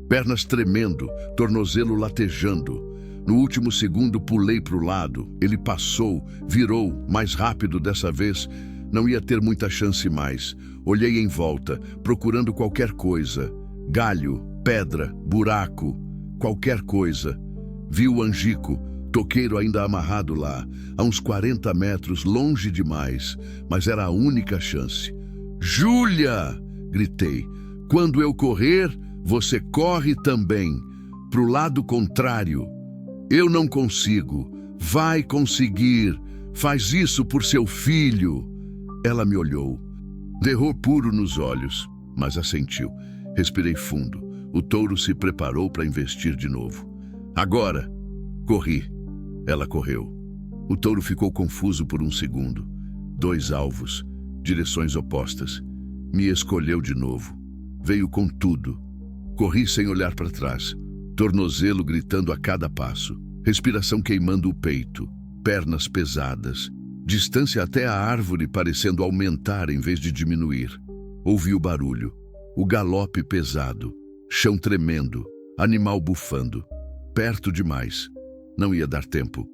Pernas tremendo, tornozelo latejando. No último segundo pulei pro lado. Ele passou, virou, mais rápido dessa vez. Não ia ter muita chance mais. Olhei em volta, procurando qualquer coisa. Galho, pedra, buraco, qualquer coisa. Vi o angico, toqueiro ainda amarrado lá, a uns 40 metros, longe demais, mas era a única chance. Júlia! Gritei. Quando eu correr, você corre também, pro lado contrário. Eu não consigo. Vai conseguir. Faz isso por seu filho. Ela me olhou. Terror puro nos olhos, mas assentiu. Respirei fundo. O touro se preparou para investir de novo. Agora! Corri. Ela correu. O touro ficou confuso por um segundo. 2 alvos, direções opostas. Me escolheu de novo. Veio com tudo. Corri sem olhar para trás. Tornozelo gritando a cada passo. Respiração queimando o peito. Pernas pesadas. Distância até a árvore parecendo aumentar em vez de diminuir. Ouvi o barulho. O galope pesado. Chão tremendo. Animal bufando. Perto demais. Não ia dar tempo.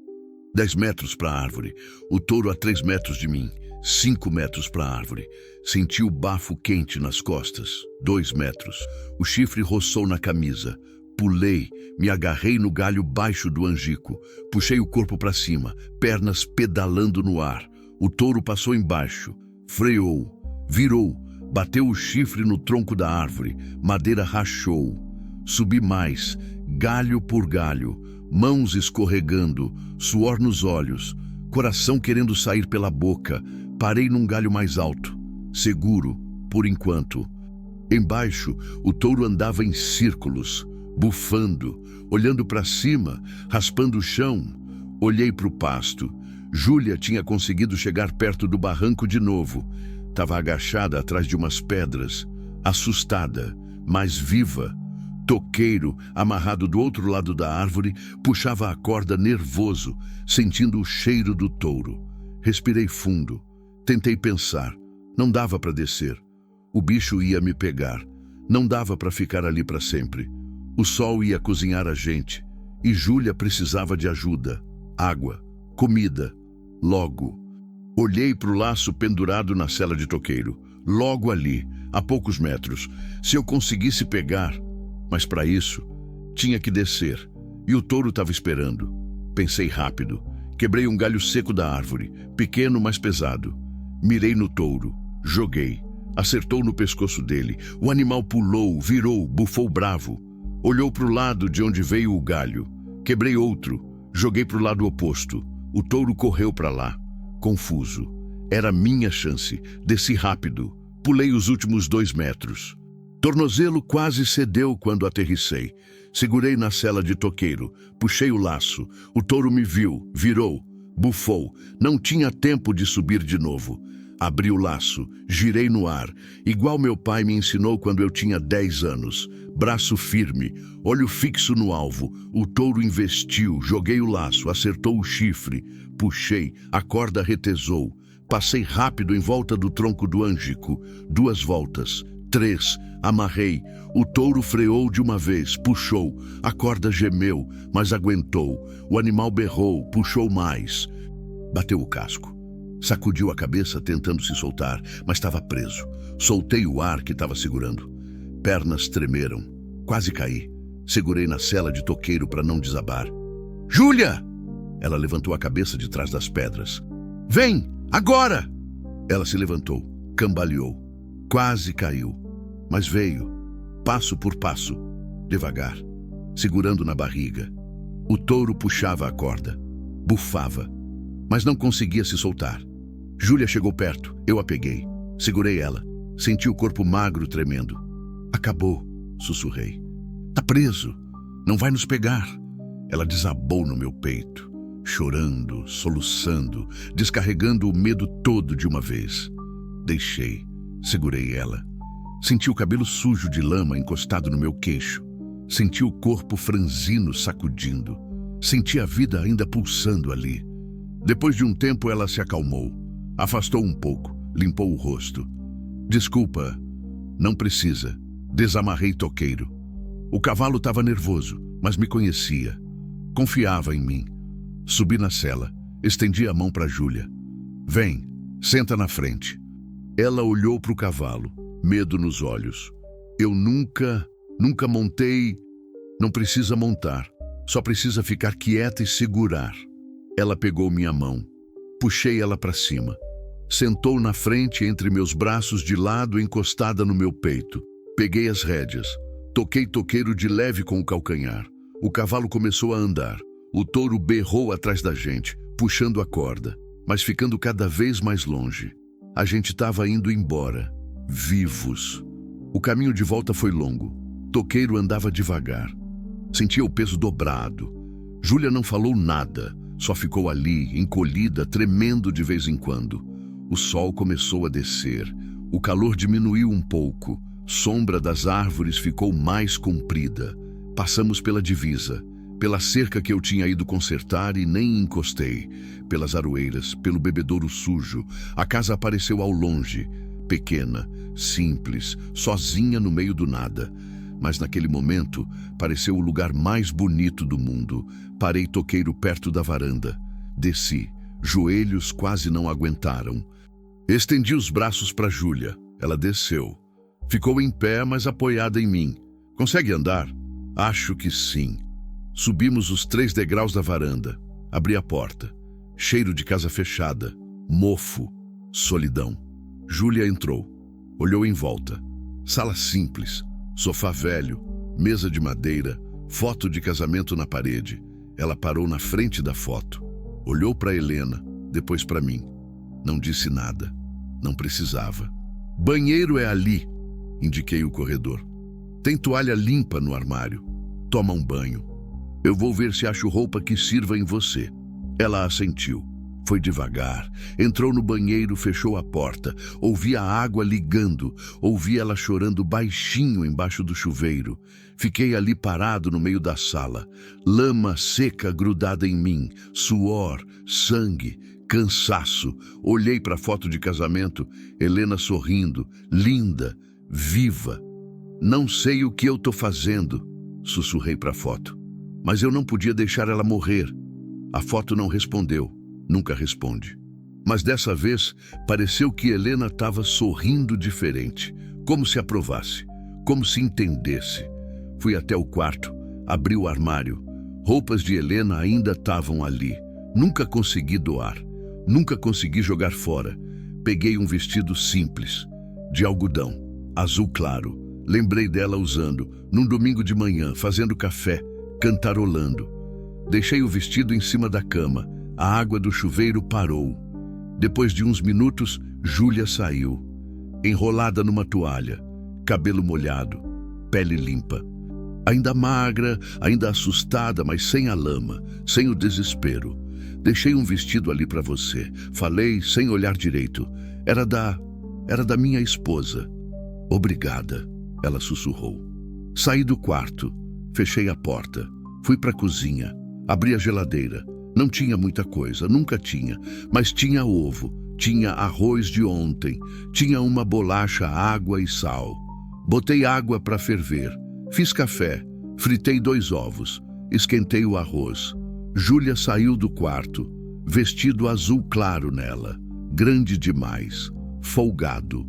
10 metros para a árvore. O touro a 3 metros de mim. 5 metros para a árvore. Senti o bafo quente nas costas. 2 metros. O chifre roçou na camisa. Pulei, me agarrei no galho baixo do angico. Puxei o corpo para cima, pernas pedalando no ar. O touro passou embaixo. Freou, virou, bateu o chifre no tronco da árvore. Madeira rachou. Subi mais, galho por galho, mãos escorregando, suor nos olhos, coração querendo sair pela boca. Parei num galho mais alto, seguro, por enquanto. Embaixo, o touro andava em círculos, bufando, olhando para cima, raspando o chão. Olhei para o pasto. Júlia tinha conseguido chegar perto do barranco de novo. Estava agachada atrás de umas pedras, assustada, mas viva. Toqueiro, amarrado do outro lado da árvore, puxava a corda nervoso, sentindo o cheiro do touro. Respirei fundo. Tentei pensar. Não dava para descer. O bicho ia me pegar. Não dava para ficar ali para sempre. O sol ia cozinhar a gente. E Júlia precisava de ajuda. Água. Comida. Logo. Olhei para o laço pendurado na sela de toqueiro. Logo ali, a poucos metros. Se eu conseguisse pegar... Mas para isso, tinha que descer. E o touro estava esperando. Pensei rápido. Quebrei um galho seco da árvore, pequeno, mas pesado. Mirei no touro. Joguei. Acertou no pescoço dele. O animal pulou, virou, bufou bravo. Olhou para o lado de onde veio o galho. Quebrei outro. Joguei para o lado oposto. O touro correu para lá, confuso. Era minha chance. Desci rápido. Pulei os últimos 2 metros. Tornozelo quase cedeu quando aterrissei. Segurei na sela de toqueiro. Puxei o laço. O touro me viu, virou, bufou. Não tinha tempo de subir de novo. Abri o laço, girei no ar, igual meu pai me ensinou quando eu tinha 10 anos. Braço firme, olho fixo no alvo. O touro investiu, joguei o laço, acertou o chifre. Puxei, a corda retesou. Passei rápido em volta do tronco do ângico. 2 voltas, 3, amarrei. O touro freou de uma vez, puxou. A corda gemeu, mas aguentou. O animal berrou, puxou mais. Bateu o casco. Sacudiu a cabeça tentando se soltar, mas estava preso. Soltei o ar que estava segurando. Pernas tremeram. Quase caí. Segurei na sela de toqueiro para não desabar. Júlia! Ela levantou a cabeça de trás das pedras. Vem! Agora! Ela se levantou, cambaleou. Quase caiu. Mas veio, passo por passo, devagar, segurando na barriga. O touro puxava a corda. Bufava, mas não conseguia se soltar. Júlia chegou perto, eu a peguei. Segurei ela, senti o corpo magro tremendo. Acabou, sussurrei. Tá preso, não vai nos pegar. Ela desabou no meu peito, chorando, soluçando, descarregando o medo todo de uma vez. Deixei, segurei ela. Senti o cabelo sujo de lama encostado no meu queixo. Senti o corpo franzino sacudindo. Senti a vida ainda pulsando ali. Depois de um tempo ela se acalmou. Afastou um pouco, limpou o rosto. Desculpa, não precisa. Desamarrei toqueiro. O cavalo estava nervoso, mas me conhecia. Confiava em mim. Subi na sela, estendi a mão para Júlia. Vem, senta na frente. Ela olhou para o cavalo, medo nos olhos. Eu nunca montei. Não precisa montar, só precisa ficar quieta e segurar. Ela pegou minha mão. Puxei ela para cima. Sentou na frente entre meus braços de lado, encostada no meu peito. Peguei as rédeas. Toquei toqueiro de leve com o calcanhar. O cavalo começou a andar. O touro berrou atrás da gente, puxando a corda, mas ficando cada vez mais longe. A gente estava indo embora, vivos. O caminho de volta foi longo. Toqueiro andava devagar. Sentia o peso dobrado. Júlia não falou nada, só ficou ali, encolhida, tremendo de vez em quando. O sol começou a descer. O calor diminuiu um pouco. Sombra das árvores ficou mais comprida. Passamos pela divisa, pela cerca que eu tinha ido consertar e nem encostei, pelas aroeiras, pelo bebedouro sujo. A casa apareceu ao longe, pequena, simples, sozinha no meio do nada. Mas naquele momento, pareceu o lugar mais bonito do mundo. Parei toqueiro perto da varanda. Desci, joelhos quase não aguentaram. Estendi os braços para Júlia. Ela desceu. Ficou em pé, mas apoiada em mim. Consegue andar? Acho que sim. Subimos os 3 degraus da varanda. Abri a porta. Cheiro de casa fechada. Mofo. Solidão. Júlia entrou. Olhou em volta. Sala simples. Sofá velho. Mesa de madeira. Foto de casamento na parede. Ela parou na frente da foto. Olhou para Helena, depois para mim. Não disse nada. Não precisava. Banheiro é ali. Indiquei o corredor. Tem toalha limpa no armário. Toma um banho. Eu vou ver se acho roupa que sirva em você. Ela assentiu. Foi devagar. Entrou no banheiro, fechou a porta. Ouvi a água ligando. Ouvi ela chorando baixinho embaixo do chuveiro. Fiquei ali parado no meio da sala. Lama seca grudada em mim. Suor, sangue, cansaço. Olhei para a foto de casamento. Helena sorrindo, linda, viva. Não sei o que eu tô fazendo, sussurrei para a foto. Mas eu não podia deixar ela morrer. A foto não respondeu. Nunca responde. Mas dessa vez, pareceu que Helena estava sorrindo diferente, como se aprovasse, como se entendesse. Fui até o quarto, abri o armário. Roupas de Helena ainda estavam ali. Nunca consegui doar, nunca consegui jogar fora. Peguei um vestido simples, de algodão, azul claro. Lembrei dela usando, num domingo de manhã, fazendo café, cantarolando. Deixei o vestido em cima da cama. A água do chuveiro parou. Depois de uns minutos, Júlia saiu, enrolada numa toalha, cabelo molhado, pele limpa. Ainda magra, ainda assustada, mas sem a lama, sem o desespero. Deixei um vestido ali para você. Falei sem olhar direito. Era da minha esposa. Obrigada, ela sussurrou. Saí do quarto, fechei a porta, fui para a cozinha, abri a geladeira. Não tinha muita coisa, nunca tinha, mas tinha ovo, tinha arroz de ontem, tinha uma bolacha, água e sal. Botei água para ferver, fiz café, fritei 2 ovos, esquentei o arroz. Júlia saiu do quarto, vestido azul claro nela, grande demais, folgado,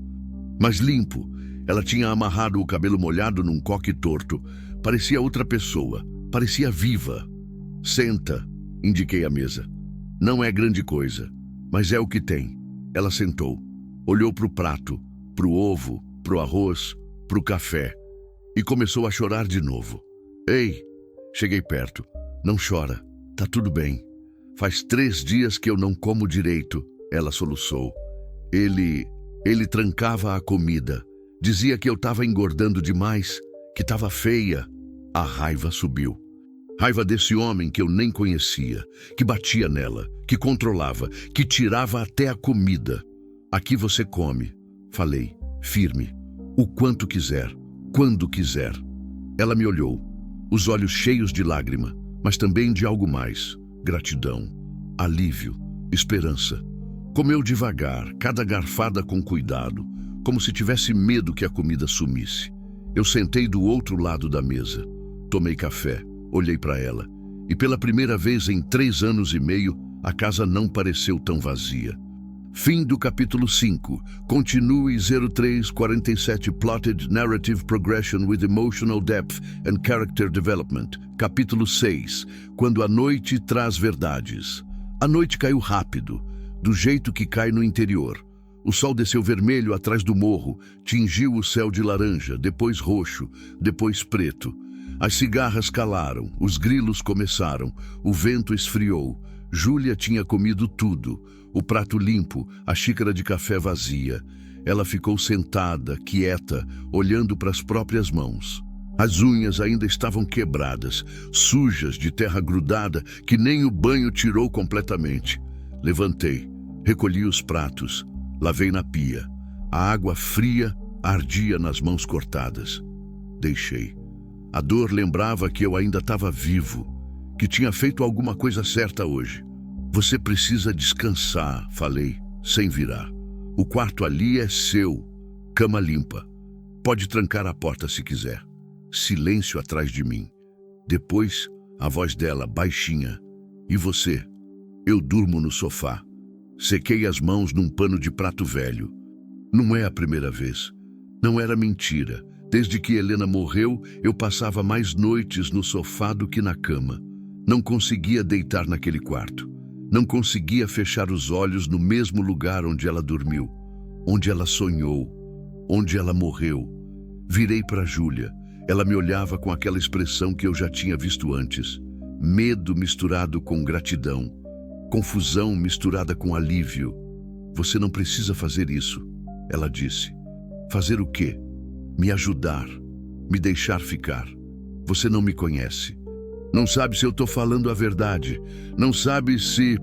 mas limpo. Ela tinha amarrado o cabelo molhado num coque torto. Parecia outra pessoa, parecia viva. Senta, indiquei a mesa. Não é grande coisa, mas é o que tem. Ela sentou, olhou para o prato, para o ovo, para o arroz, para o café e começou a chorar de novo. Ei, cheguei perto. Não chora, tá tudo bem. Faz 3 dias que eu não como direito, ela soluçou. Ele trancava a comida. Dizia que eu estava engordando demais, que estava feia. A raiva subiu. Raiva desse homem que eu nem conhecia, que batia nela, que controlava, que tirava até a comida. Aqui você come, falei, firme, o quanto quiser, quando quiser. Ela me olhou, os olhos cheios de lágrima, mas também de algo mais, gratidão, alívio, esperança. Comeu devagar, cada garfada com cuidado, como se tivesse medo que a comida sumisse. Eu sentei do outro lado da mesa, tomei café, olhei para ela, e pela primeira vez em 3 anos e meio, a casa não pareceu tão vazia. Fim do capítulo 5. Continue 0347 Plotted Narrative Progression with Emotional Depth and Character Development. Capítulo 6. Quando a noite traz verdades. A noite caiu rápido, do jeito que cai no interior. O sol desceu vermelho atrás do morro, tingiu o céu de laranja, depois roxo, depois preto. As cigarras calaram, os grilos começaram, o vento esfriou. Júlia tinha comido tudo, o prato limpo, a xícara de café vazia. Ela ficou sentada, quieta, olhando para as próprias mãos. As unhas ainda estavam quebradas, sujas de terra grudada que nem o banho tirou completamente. Levantei, recolhi os pratos. Lavei na pia. A água fria ardia nas mãos cortadas. Deixei. A dor lembrava que eu ainda estava vivo, que tinha feito alguma coisa certa hoje. Você precisa descansar, falei, sem virar. O quarto ali é seu, cama limpa. Pode trancar a porta se quiser. Silêncio atrás de mim. Depois, a voz dela, baixinha. E você? Eu durmo no sofá. Sequei as mãos num pano de prato velho. Não é a primeira vez. Não era mentira. Desde que Helena morreu, eu passava mais noites no sofá do que na cama. Não conseguia deitar naquele quarto. Não conseguia fechar os olhos no mesmo lugar onde ela dormiu, onde ela sonhou, onde ela morreu. Virei para Júlia. Ela me olhava com aquela expressão que eu já tinha visto antes. Medo misturado com gratidão. Confusão misturada com alívio. Você não precisa fazer isso, ela disse. Fazer o quê? Me ajudar, me deixar ficar. Você não me conhece. Não sabe se eu estou falando a verdade. Não sabe se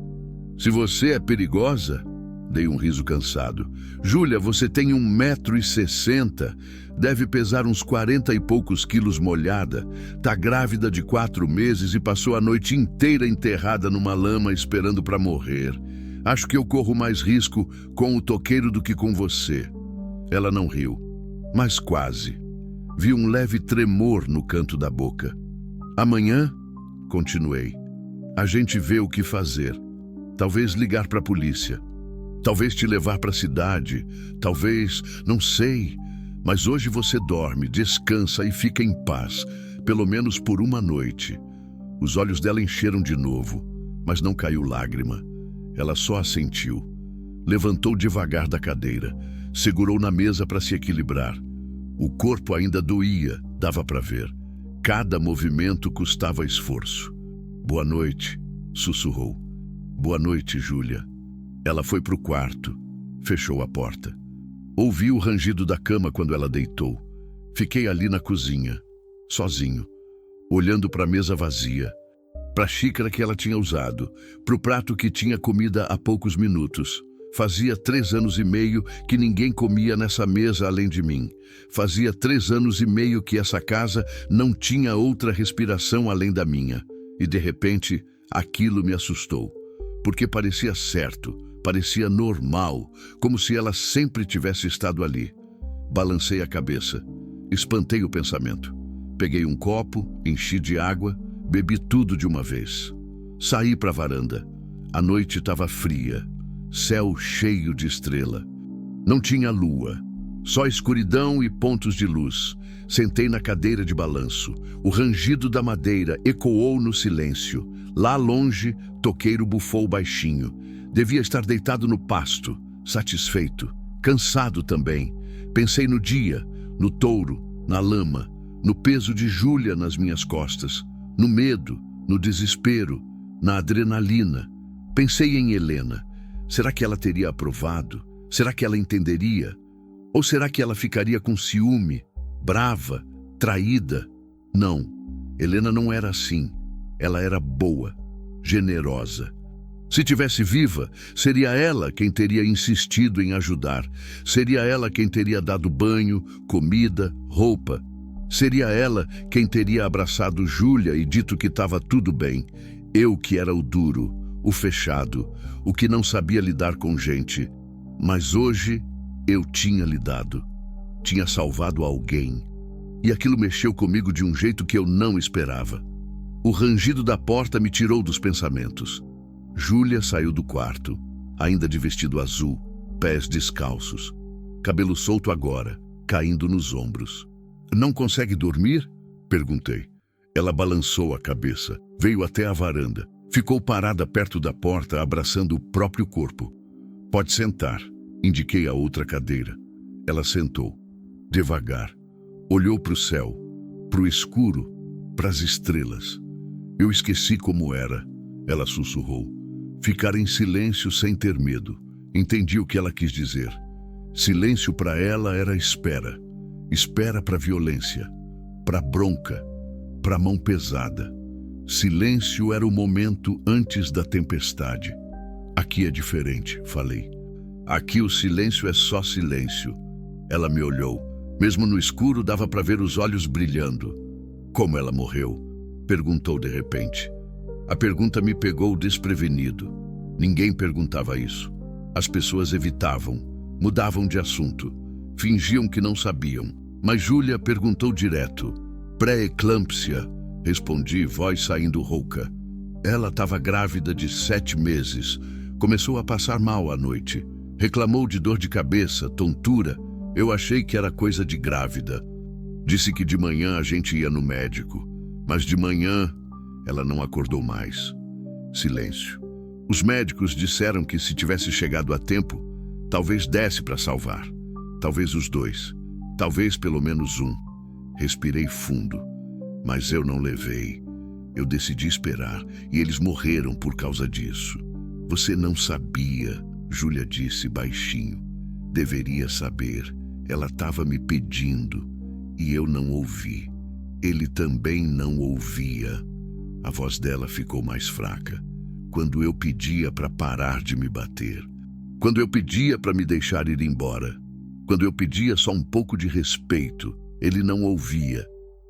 você é perigosa. Dei um riso cansado. Júlia, você tem 1,60 m, deve pesar uns 40 e poucos quilos molhada, tá grávida de 4 meses e passou a noite inteira enterrada numa lama esperando para morrer. Acho que eu corro mais risco com o toqueiro do que com você. Ela não riu, mas quase. Vi um leve tremor no canto da boca. Amanhã, continuei, a gente vê o que fazer. Talvez ligar para a polícia. Talvez te levar para a cidade, talvez, não sei. Mas hoje você dorme, descansa e fica em paz, pelo menos por uma noite. Os olhos dela encheram de novo, mas não caiu lágrima. Ela só assentiu. Levantou devagar da cadeira, segurou na mesa para se equilibrar. O corpo ainda doía, dava para ver. Cada movimento custava esforço. Boa noite, sussurrou. Boa noite, Júlia. Ela foi para o quarto, fechou a porta. Ouvi o rangido da cama quando ela deitou. Fiquei ali na cozinha, sozinho, olhando para a mesa vazia, para a xícara que ela tinha usado, para o prato que tinha comida há poucos minutos. Fazia 3 anos e meio que ninguém comia nessa mesa além de mim. Fazia 3 anos e meio que essa casa não tinha outra respiração além da minha. E de repente, aquilo me assustou, porque parecia certo, parecia normal, como se ela sempre tivesse estado ali. Balancei a cabeça, espantei o pensamento. Peguei um copo, enchi de água, bebi tudo de uma vez. Saí para a varanda. A noite estava fria. Céu cheio de estrela. Não tinha lua, só escuridão e pontos de luz. Sentei na cadeira de balanço. O rangido da madeira ecoou no silêncio. Lá longe, toqueiro bufou baixinho. Devia estar deitado no pasto, satisfeito, cansado também. Pensei no dia, no touro, na lama, no peso de Júlia nas minhas costas, no medo, no desespero, na adrenalina. Pensei em Helena. Será que ela teria aprovado? Será que ela entenderia? Ou será que ela ficaria com ciúme, brava, traída? Não, Helena não era assim. Ela era boa, generosa. Se tivesse viva, seria ela quem teria insistido em ajudar. Seria ela quem teria dado banho, comida, roupa. Seria ela quem teria abraçado Júlia e dito que estava tudo bem. Eu que era o duro, o fechado, o que não sabia lidar com gente. Mas hoje eu tinha lidado, tinha salvado alguém. E aquilo mexeu comigo de um jeito que eu não esperava. O rangido da porta me tirou dos pensamentos. Júlia saiu do quarto, ainda de vestido azul, pés descalços, cabelo solto agora, caindo nos ombros. Não consegue dormir? Perguntei. Ela balançou a cabeça, veio até a varanda. Ficou parada perto da porta, abraçando o próprio corpo. Pode sentar, indiquei a outra cadeira. Ela sentou, devagar. Olhou para o céu, para o escuro, para as estrelas. Eu esqueci como era, ela sussurrou. Ficar em silêncio sem ter medo. Entendi o que ela quis dizer. Silêncio para ela era espera. Espera para violência, para bronca, para mão pesada. Silêncio era o momento antes da tempestade. Aqui é diferente, falei. Aqui o silêncio é só silêncio. Ela me olhou. Mesmo no escuro dava para ver os olhos brilhando. Como ela morreu? Perguntou de repente. A pergunta me pegou desprevenido. Ninguém perguntava isso. As pessoas evitavam, mudavam de assunto, fingiam que não sabiam. Mas Júlia perguntou direto. Pré-eclâmpsia. Respondi, voz saindo rouca. Ela estava grávida de 7 meses. Começou a passar mal à noite. Reclamou de dor de cabeça, tontura. Eu achei que era coisa de grávida. Disse que de manhã a gente ia no médico. Mas de manhã ela não acordou mais. Silêncio. Os médicos disseram que se tivesse chegado a tempo, talvez desse para salvar. Talvez os 2. Talvez pelo menos um. Respirei fundo. Mas eu não levei. Eu decidi esperar e eles morreram por causa disso. Você não sabia, Júlia disse baixinho. Deveria saber. Ela estava me pedindo e eu não ouvi. Ele também não ouvia. A voz dela ficou mais fraca. Quando eu pedia para parar de me bater. Quando eu pedia para me deixar ir embora. Quando eu pedia só um pouco de respeito, ele não ouvia.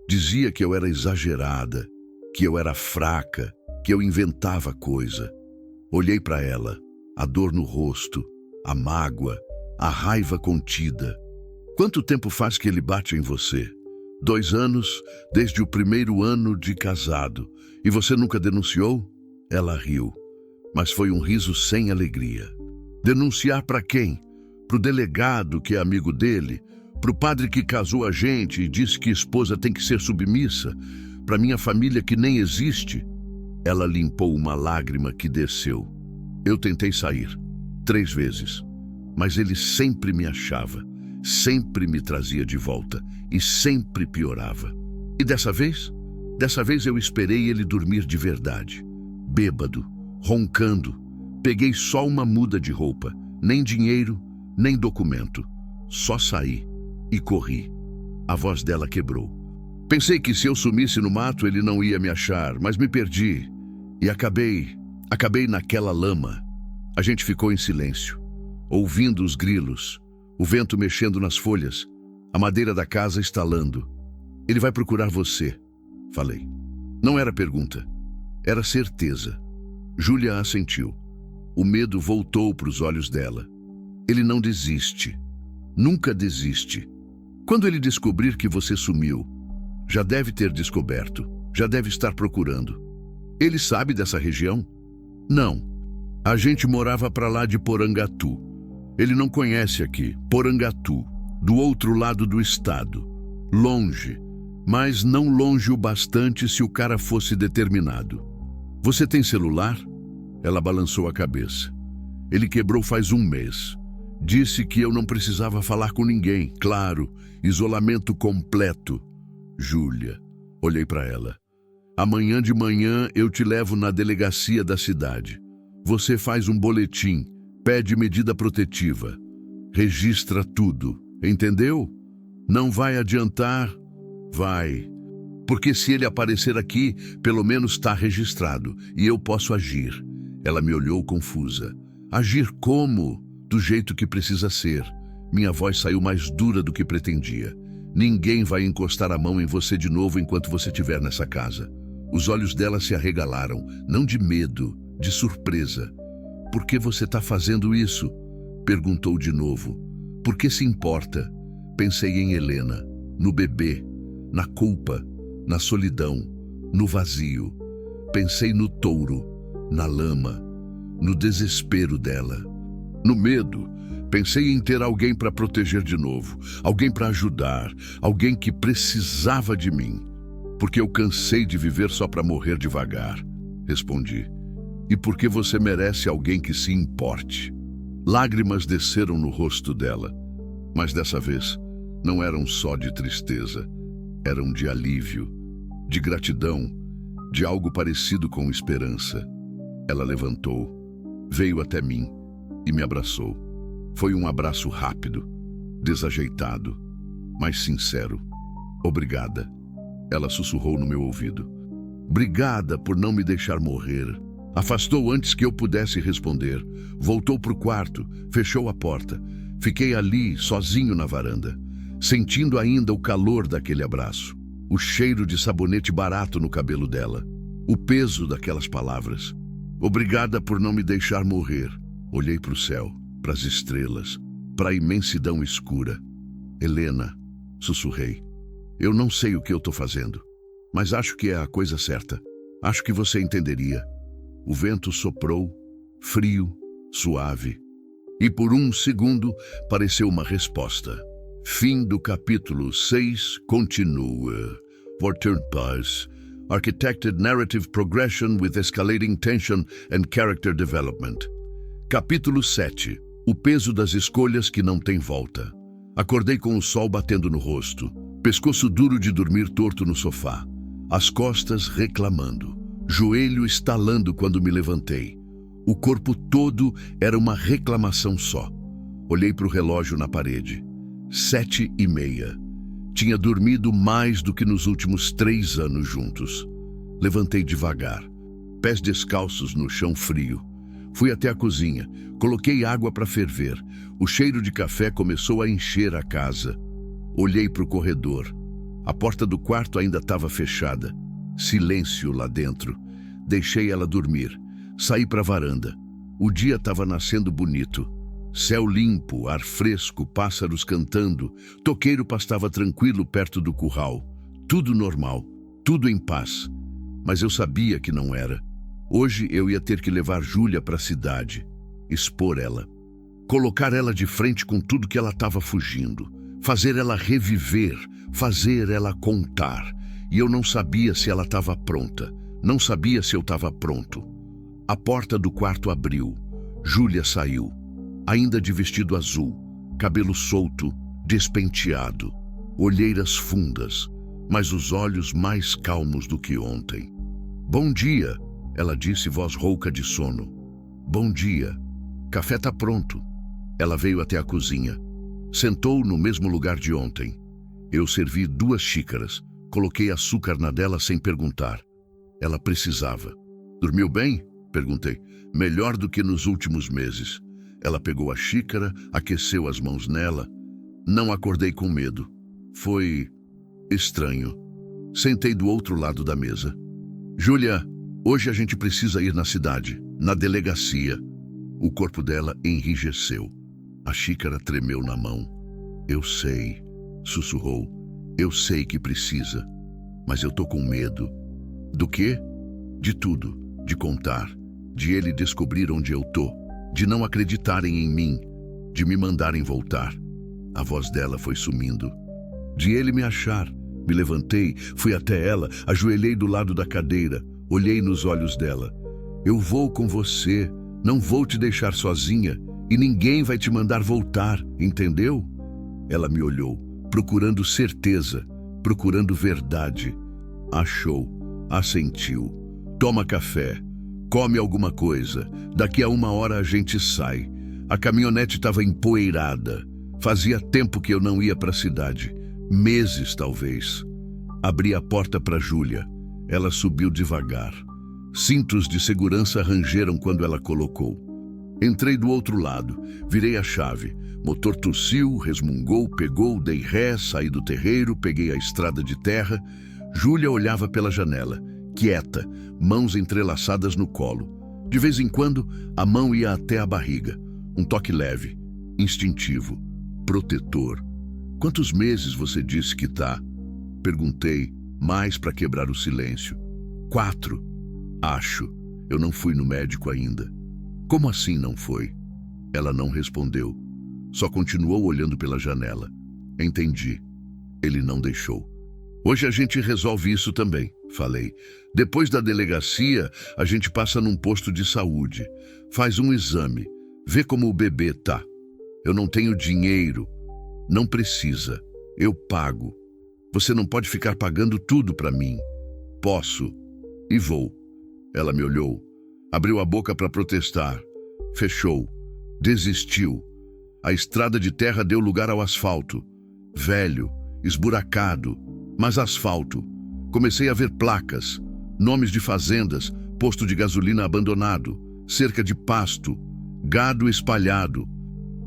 Dizia que eu era exagerada, que eu era fraca, que eu inventava coisa. Olhei para ela, a dor no rosto, a mágoa, a raiva contida. Quanto tempo faz que ele bate em você? 2 anos, desde o primeiro ano de casado. E você nunca denunciou? Ela riu, mas foi um riso sem alegria. Denunciar para quem? Pro delegado que é amigo dele? Pro padre que casou a gente e disse que esposa tem que ser submissa? Pra minha família que nem existe? Ela limpou uma lágrima que desceu. Eu tentei sair, 3 vezes, mas ele sempre me achava, sempre me trazia de volta e sempre piorava. E dessa vez eu esperei ele dormir de verdade, bêbado, roncando, Peguei só uma muda de roupa, nem dinheiro, nem documento. Só saí e corri. A voz dela quebrou. Pensei que se eu sumisse no mato ele não ia me achar, mas me perdi e acabei naquela lama. A gente ficou em silêncio, ouvindo os grilos, o vento mexendo nas folhas, a madeira da casa estalando. Ele vai procurar você, falei. Não era pergunta, era certeza. Júlia assentiu. O medo voltou para os olhos dela. Ele não desiste. Nunca desiste. Quando ele descobrir que você sumiu, já deve ter descoberto, já deve estar procurando. Ele sabe dessa região? Não. A gente morava para lá de Porangatu. Ele não conhece aqui, Porangatu, do outro lado do estado. Longe, mas não longe o bastante se o cara fosse determinado. Você tem celular? Ela balançou a cabeça. Ele quebrou faz 1 mês. Disse que eu não precisava falar com ninguém. Claro, isolamento completo. Júlia, olhei para ela. Amanhã de manhã eu te levo na delegacia da cidade. Você faz um boletim, pede medida protetiva. Registra tudo, entendeu? Não vai adiantar? Vai. Porque se ele aparecer aqui, pelo menos está registrado e eu posso agir. Ela me olhou confusa. Agir como? Do jeito que precisa ser. Minha voz saiu mais dura do que pretendia. Ninguém vai encostar a mão em você de novo enquanto você estiver nessa casa. Os olhos dela se arregalaram, não de medo, de surpresa. Por que você está fazendo isso? Perguntou de novo. Por que se importa? Pensei em Helena, no bebê, na culpa, na solidão, no vazio. Pensei no touro, na lama, no desespero dela, no medo. Pensei em ter alguém para proteger de novo, alguém para ajudar, alguém que precisava de mim. Porque eu cansei de viver só para morrer devagar, respondi. E porque você merece alguém que se importe. Lágrimas desceram no rosto dela, mas dessa vez não eram só de tristeza, eram de alívio, de gratidão, de algo parecido com esperança. Ela levantou, veio até mim e me abraçou. Foi um abraço rápido, desajeitado, mas sincero. Obrigada, ela sussurrou no meu ouvido. Obrigada por não me deixar morrer. Afastou antes que eu pudesse responder. Voltou para o quarto, fechou a porta. Fiquei ali, sozinho na varanda, sentindo ainda o calor daquele abraço, o cheiro de sabonete barato no cabelo dela, o peso daquelas palavras. Obrigada por não me deixar morrer. Olhei para o céu, para as estrelas, para a imensidão escura. Helena, sussurrei. Eu não sei o que eu estou fazendo, mas acho que é a coisa certa. Acho que você entenderia. O vento soprou, frio, suave. E por 1 segundo pareceu uma resposta. Fim do capítulo 6 continua. For Turn Paz, Architected Narrative Progression with Escalating Tension and Character Development. Capítulo 7. O peso das escolhas que não tem volta. Acordei com o sol batendo no rosto, pescoço duro de dormir torto no sofá, as costas reclamando, joelho estalando quando me levantei. O corpo todo era uma reclamação só. Olhei para o relógio na parede. 7:30. Tinha dormido mais do que nos últimos 3 anos juntos. Levantei devagar, pés descalços no chão frio. Fui até a cozinha, coloquei água para ferver. O cheiro de café começou a encher a casa. Olhei para o corredor. A porta do quarto ainda estava fechada. Silêncio lá dentro. Deixei ela dormir. Saí para a varanda. O dia estava nascendo bonito. Céu limpo, ar fresco, pássaros cantando. Toqueiro pastava tranquilo perto do curral. Tudo normal, tudo em paz. Mas eu sabia que não era. Hoje eu ia ter que levar Júlia para a cidade, expor ela, colocar ela de frente com tudo que ela estava fugindo, fazer ela reviver, fazer ela contar. E eu não sabia se ela estava pronta, não sabia se eu estava pronto. A porta do quarto abriu. Júlia saiu, ainda de vestido azul, cabelo solto, despenteado, olheiras fundas, mas os olhos mais calmos do que ontem. Bom dia, ela disse, voz rouca de sono. Bom dia. Café tá pronto. Ela veio até a cozinha. Sentou no mesmo lugar de ontem. Eu servi 2 xícaras. Coloquei açúcar na dela sem perguntar. Ela precisava. Dormiu bem? Perguntei. Melhor do que nos últimos meses. Ela pegou a xícara, aqueceu as mãos nela. Não acordei com medo. Foi estranho. Sentei do outro lado da mesa. Júlia, hoje a gente precisa ir na cidade, na delegacia. O corpo dela enrijeceu. A xícara tremeu na mão. Eu sei, sussurrou. Eu sei que precisa, mas eu tô com medo. Do quê? De tudo. De contar. De ele descobrir onde eu tô. De não acreditarem em mim. De me mandarem voltar. A voz dela foi sumindo. De ele me achar. Me levantei, fui até ela, ajoelhei do lado da cadeira, olhei nos olhos dela. Eu vou com você, não vou te deixar sozinha e ninguém vai te mandar voltar, entendeu? Ela me olhou, procurando certeza, procurando verdade. Achou, assentiu. Toma café, come alguma coisa, daqui a 1 hora a gente sai. A caminhonete estava empoeirada. Fazia tempo que eu não ia para a cidade. Meses, talvez. Abri a porta para Júlia. Ela subiu devagar. Cintos de segurança rangeram quando ela colocou. Entrei do outro lado, virei a chave. Motor tossiu, resmungou, pegou, dei ré, saí do terreiro, peguei a estrada de terra. Júlia olhava pela janela, quieta, mãos entrelaçadas no colo. De vez em quando, a mão ia até a barriga. Um toque leve, instintivo, protetor. Quantos meses você disse que tá? Perguntei, mais para quebrar o silêncio. 4. Acho. Eu não fui no médico ainda. Como assim não foi? Ela não respondeu. Só continuou olhando pela janela. Entendi. Ele não deixou. Hoje a gente resolve isso também, falei. Depois da delegacia, a gente passa num posto de saúde. Faz um exame. Vê como o bebê tá. Eu não tenho dinheiro. Não precisa. Eu pago. Você não pode ficar pagando tudo para mim. Posso. E vou. Ela me olhou. Abriu a boca para protestar. Fechou. Desistiu. A estrada de terra deu lugar ao asfalto. Velho, esburacado, mas asfalto. Comecei a ver placas, nomes de fazendas, posto de gasolina abandonado, cerca de pasto, gado espalhado.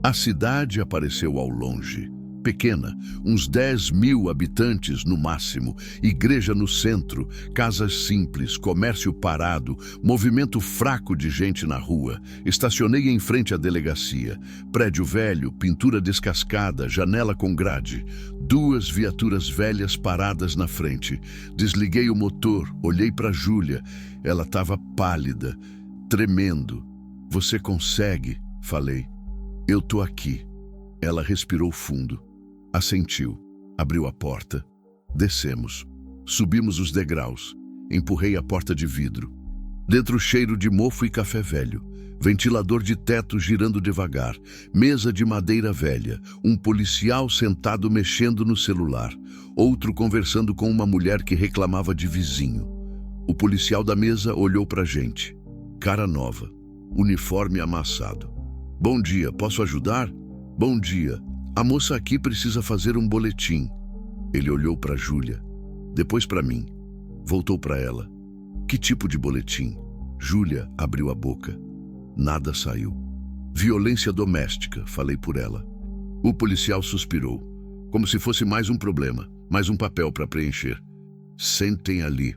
A cidade apareceu ao longe, pequena, uns 10.000 habitantes no máximo, igreja no centro, casas simples, comércio parado, movimento fraco de gente na rua. Estacionei em frente à delegacia. Prédio velho, pintura descascada, janela com grade. 2 viaturas velhas paradas na frente. Desliguei o motor, olhei para Júlia. Ela estava pálida, tremendo. Você consegue, falei. Eu tô aqui. Ela respirou fundo. Assentiu. Abriu a porta. Descemos. Subimos os degraus. Empurrei a porta de vidro. Dentro cheiro de mofo e café velho. Ventilador de teto girando devagar. Mesa de madeira velha. Um policial sentado mexendo no celular. Outro conversando com uma mulher que reclamava de vizinho. O policial da mesa olhou pra gente. Cara nova. Uniforme amassado. Bom dia, posso ajudar? Bom dia. A moça aqui precisa fazer um boletim. Ele olhou para Júlia, depois para mim. Voltou para ela. Que tipo de boletim? Júlia abriu a boca. Nada saiu. Violência doméstica, falei por ela. O policial suspirou, como se fosse mais um problema, mais um papel para preencher. Sentem ali.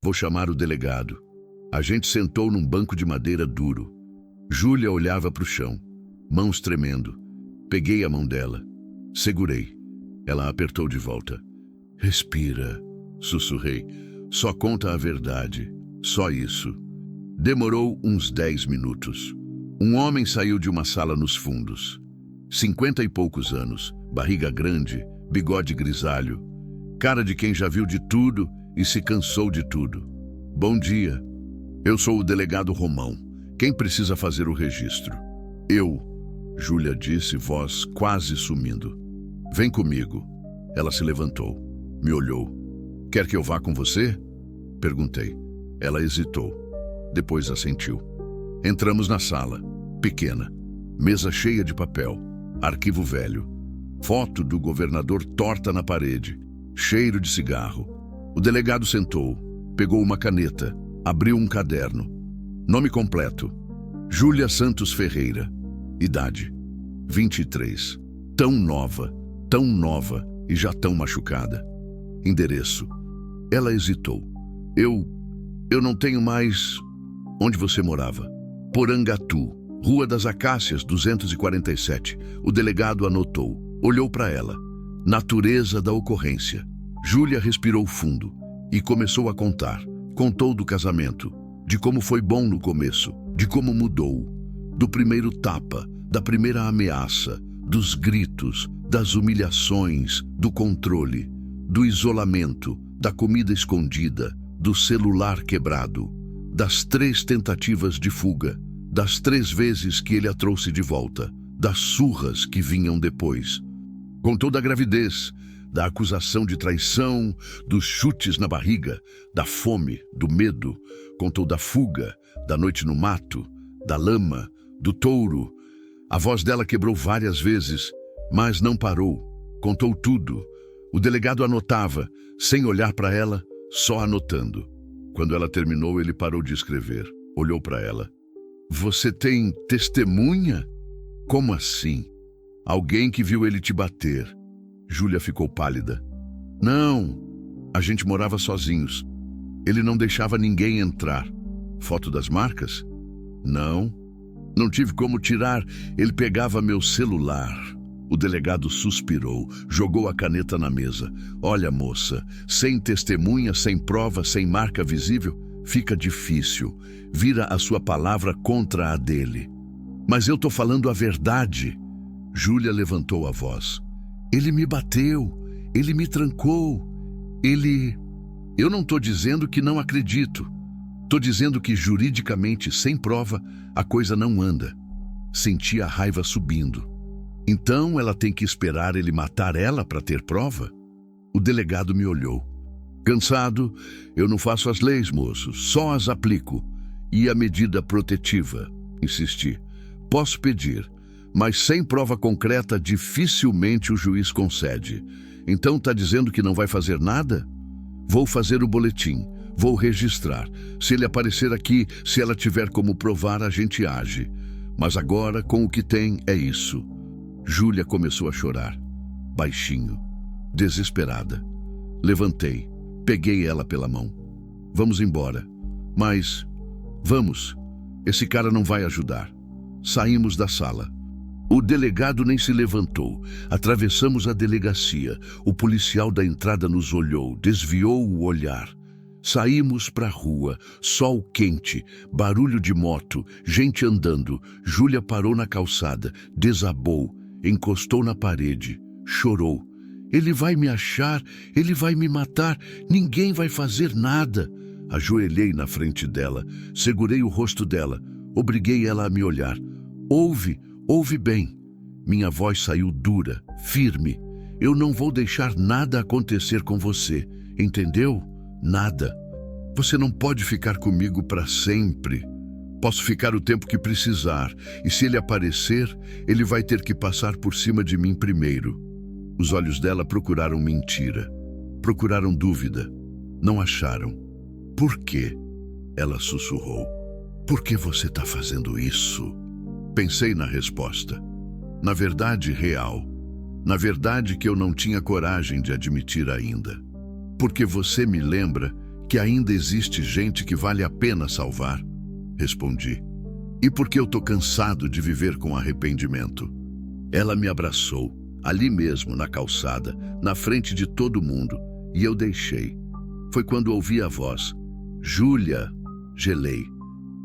Vou chamar o delegado. A gente sentou num banco de madeira duro. Júlia olhava para o chão, mãos tremendo. Peguei a mão dela. Segurei. Ela apertou de volta. Respira, sussurrei. Só conta a verdade. Só isso. Demorou uns 10 minutos. Um homem saiu de uma sala nos fundos. 50 e poucos anos, barriga grande, bigode grisalho. Cara de quem já viu de tudo e se cansou de tudo. Bom dia. Eu sou o delegado Romão. Quem precisa fazer o registro? Eu, Júlia disse, voz quase sumindo. Vem comigo. Ela se levantou, me olhou. Quer que eu vá com você? Perguntei. Ela hesitou. Depois assentiu. Entramos na sala, pequena, mesa cheia de papel, arquivo velho, foto do governador torta na parede, cheiro de cigarro. O delegado sentou, pegou uma caneta, abriu um caderno. Nome completo: Júlia Santos Ferreira. Idade: 23. Tão nova e já tão machucada. Endereço. Ela hesitou. Eu não tenho mais... Onde você morava? Porangatu, Rua das Acácias, 247. O delegado anotou. Olhou para ela. Natureza da ocorrência. Júlia respirou fundo e começou a contar. Contou do casamento, de como foi bom no começo, de como mudou, do primeiro tapa, da primeira ameaça, dos gritos, das humilhações, do controle, do isolamento, da comida escondida, do celular quebrado, das 3 tentativas de fuga, das 3 vezes que ele a trouxe de volta, das surras que vinham depois. Contou da gravidez, da acusação de traição, dos chutes na barriga, da fome, do medo. Contou da fuga, da noite no mato, da lama, do touro. A voz dela quebrou várias vezes, mas não parou. Contou tudo. O delegado anotava, sem olhar para ela, só anotando. Quando ela terminou, ele parou de escrever. Olhou para ela. Você tem testemunha? Como assim? Alguém que viu ele te bater. Júlia ficou pálida. Não, a gente morava sozinhos. Ele não deixava ninguém entrar. Foto das marcas? Não tive como tirar. Ele pegava meu celular. O delegado suspirou, jogou a caneta na mesa. Olha, moça, sem testemunha, sem prova, sem marca visível, fica difícil. Vira a sua palavra contra a dele. Mas eu tô falando a verdade. Júlia levantou a voz. Ele me bateu, ele me trancou, Eu não estou dizendo que não acredito. Estou dizendo que juridicamente, sem prova, a coisa não anda. Senti a raiva subindo. Então ela tem que esperar ele matar ela para ter prova? O delegado me olhou. Cansado, eu não faço as leis, moço, só as aplico. E a medida protetiva? Insisti. Posso pedir, mas sem prova concreta, dificilmente o juiz concede. Então está dizendo que não vai fazer nada? Vou fazer o boletim, vou registrar. Se ele aparecer aqui, se ela tiver como provar, a gente age. Mas agora, com o que tem, é isso. Júlia começou a chorar, baixinho, desesperada. Levantei, peguei ela pela mão. Vamos embora. Mas, vamos, esse cara não vai ajudar. Saímos da sala. O delegado nem se levantou. Atravessamos a delegacia. O policial da entrada nos olhou, desviou o olhar. Saímos para a rua, sol quente, barulho de moto, gente andando. Júlia parou na calçada, desabou, encostou na parede, chorou. Ele vai me achar, ele vai me matar, ninguém vai fazer nada. Ajoelhei na frente dela, segurei o rosto dela, obriguei ela a me olhar. Ouve bem. Minha voz saiu dura, firme. Eu não vou deixar nada acontecer com você, entendeu? Nada. Você não pode ficar comigo para sempre. Posso ficar o tempo que precisar, e se ele aparecer, ele vai ter que passar por cima de mim primeiro. Os olhos dela procuraram mentira, procuraram dúvida. Não acharam. Por quê? Ela sussurrou. Por que você está fazendo isso? Pensei na resposta. Na verdade real. Na verdade que eu não tinha coragem de admitir ainda. Porque você me lembra que ainda existe gente que vale a pena salvar? Respondi. E porque eu tô cansado de viver com arrependimento. Ela me abraçou, ali mesmo, na calçada, na frente de todo mundo, e eu deixei. Foi quando ouvi a voz. Júlia! Gelei.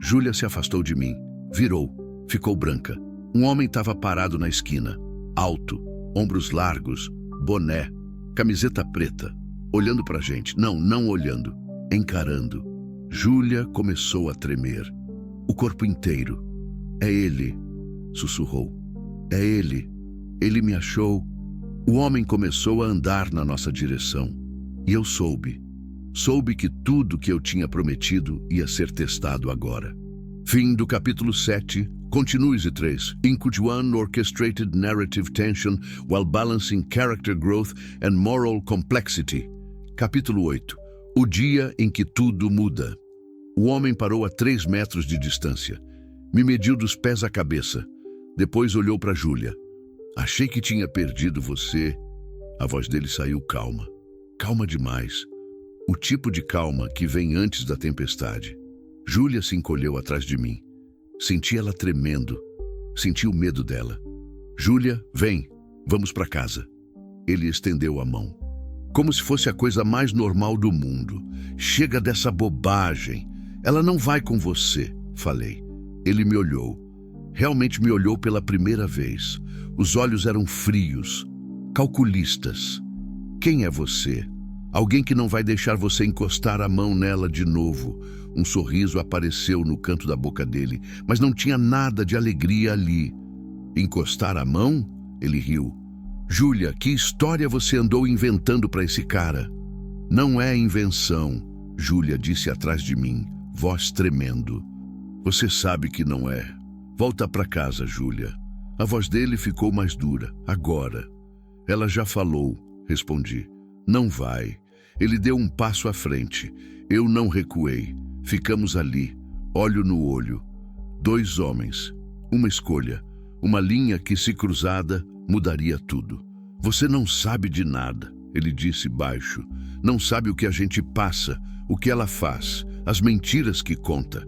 Júlia se afastou de mim, virou. Ficou branca. Um homem estava parado na esquina, alto, ombros largos, boné, camiseta preta, olhando pra gente. Não olhando, encarando. Júlia começou a tremer. O corpo inteiro. É ele, sussurrou. É ele. Ele me achou. O homem começou a andar na nossa direção. E eu soube. Soube que tudo que eu tinha prometido ia ser testado agora. Fim do capítulo 7. Continues 3. Include one orchestrated narrative tension while balancing character growth and moral complexity. Capítulo 8. O dia em que tudo muda. O homem parou a 3 metros de distância. Me mediu dos pés à cabeça. Depois olhou para Júlia. Achei que tinha perdido você. A voz dele saiu calma. Calma demais. O tipo de calma que vem antes da tempestade. Júlia se encolheu atrás de mim. Senti ela tremendo. Senti o medo dela. Júlia, vem, vamos para casa. Ele estendeu a mão. Como se fosse a coisa mais normal do mundo. Chega dessa bobagem. Ela não vai com você, falei. Ele me olhou. Realmente me olhou pela primeira vez. Os olhos eram frios, calculistas. Quem é você? Alguém que não vai deixar você encostar a mão nela de novo. Um sorriso apareceu no canto da boca dele, mas não tinha nada de alegria ali. Encostar a mão? Ele riu. Júlia, que história você andou inventando para esse cara? Não é invenção, Júlia disse atrás de mim, voz tremendo. Você sabe que não é. Volta para casa, Júlia. A voz dele ficou mais dura. Agora. Ela já falou, respondi. Não vai. Ele deu um passo à frente. Eu não recuei. Ficamos ali, olho no olho. 2 homens. Uma escolha. Uma linha que, se cruzada, mudaria tudo. Você não sabe de nada, ele disse baixo. Não sabe o que a gente passa, o que ela faz, as mentiras que conta.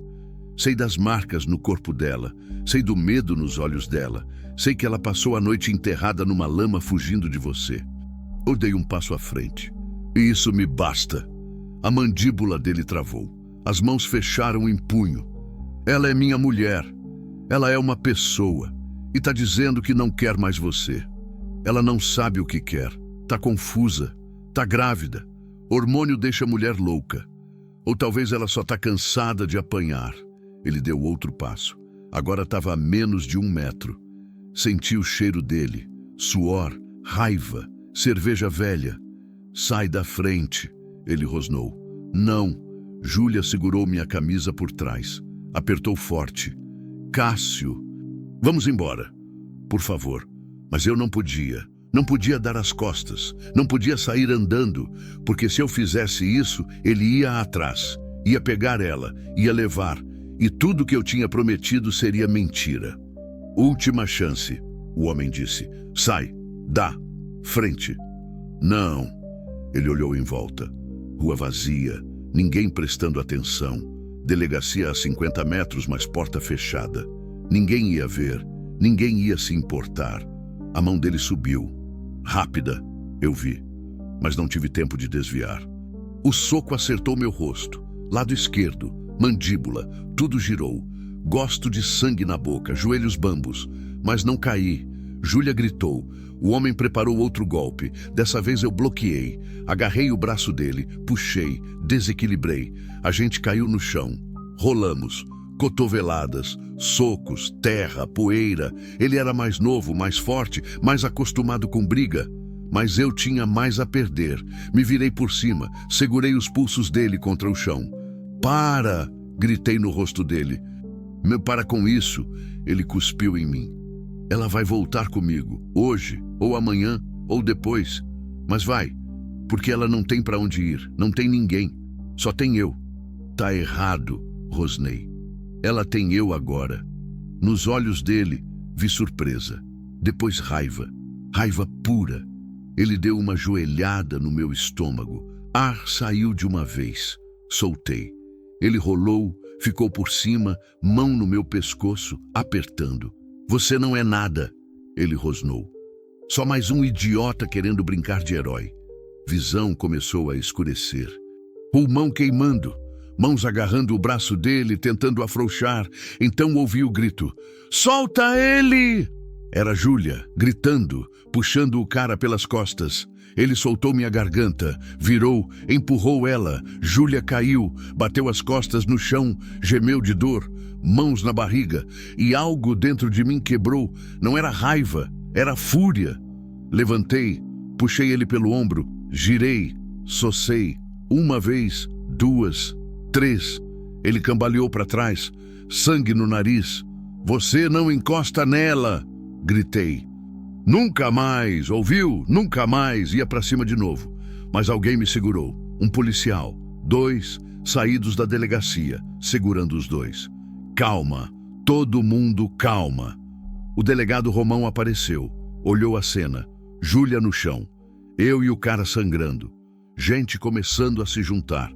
Sei das marcas no corpo dela, sei do medo nos olhos dela, sei que ela passou a noite enterrada numa lama fugindo de você. Eu dei um passo à frente. E isso me basta. A mandíbula dele travou. As mãos fecharam em punho. Ela é minha mulher. Ela é uma pessoa. E tá dizendo que não quer mais você. Ela não sabe o que quer. Tá confusa. Tá grávida. Hormônio deixa a mulher louca. Ou talvez ela só tá cansada de apanhar. Ele deu outro passo. Agora estava a menos de 1 metro. Senti o cheiro dele. Suor, raiva, cerveja velha. Sai da frente, ele rosnou. Não. Júlia segurou minha camisa por trás. Apertou forte. Cássio. Vamos embora. Por favor. Mas eu não podia. Não podia dar as costas. Não podia sair andando. Porque se eu fizesse isso, ele ia atrás. Ia pegar ela. Ia levar. E tudo que eu tinha prometido seria mentira. Última chance, o homem disse. Sai. Dá. Frente. Não. Ele olhou em volta. Rua vazia. Ninguém prestando atenção. Delegacia a 50 metros, mas porta fechada. Ninguém ia ver. Ninguém ia se importar. A mão dele subiu. Rápida, eu vi. Mas não tive tempo de desviar. O soco acertou meu rosto. Lado esquerdo. Mandíbula. Tudo girou. Gosto de sangue na boca. Joelhos bambos. Mas não caí. Júlia gritou. O homem preparou outro golpe. Dessa vez eu bloqueei. Agarrei o braço dele, puxei, desequilibrei. A gente caiu no chão. Rolamos. Cotoveladas, socos, terra, poeira. Ele era mais novo, mais forte, mais acostumado com briga. Mas eu tinha mais a perder. Me virei por cima, segurei os pulsos dele contra o chão. Para! Gritei no rosto dele. Para com isso, ele cuspiu em mim. Ela vai voltar comigo, hoje, ou amanhã, ou depois. Mas vai, porque ela não tem para onde ir, não tem ninguém, só tem eu. Tá errado, rosnei. Ela tem eu agora. Nos olhos dele, vi surpresa, depois raiva, raiva pura. Ele deu uma joelhada no meu estômago. Ar saiu de uma vez. Soltei. Ele rolou, ficou por cima, mão no meu pescoço, apertando. Você não é nada, ele rosnou. Só mais um idiota querendo brincar de herói. Visão começou a escurecer. Pulmão queimando, mãos agarrando o braço dele, tentando afrouxar. Então ouvi o grito. Solta ele! Era Júlia, gritando, puxando o cara pelas costas. Ele soltou minha garganta, virou, empurrou ela. Júlia caiu, bateu as costas no chão, gemeu de dor, mãos na barriga, e algo dentro de mim quebrou. Não era raiva, era fúria. Levantei, puxei ele pelo ombro, girei, socei. 1 vez, 2, 3. Ele cambaleou para trás, sangue no nariz. Você não encosta nela, gritei. Nunca mais, ouviu? Nunca mais. Ia para cima de novo. Mas alguém me segurou. Um policial. 2 saídos da delegacia, segurando os 2. Calma, todo mundo calma. O delegado Romão apareceu, olhou a cena. Júlia no chão. Eu e o cara sangrando. Gente começando a se juntar.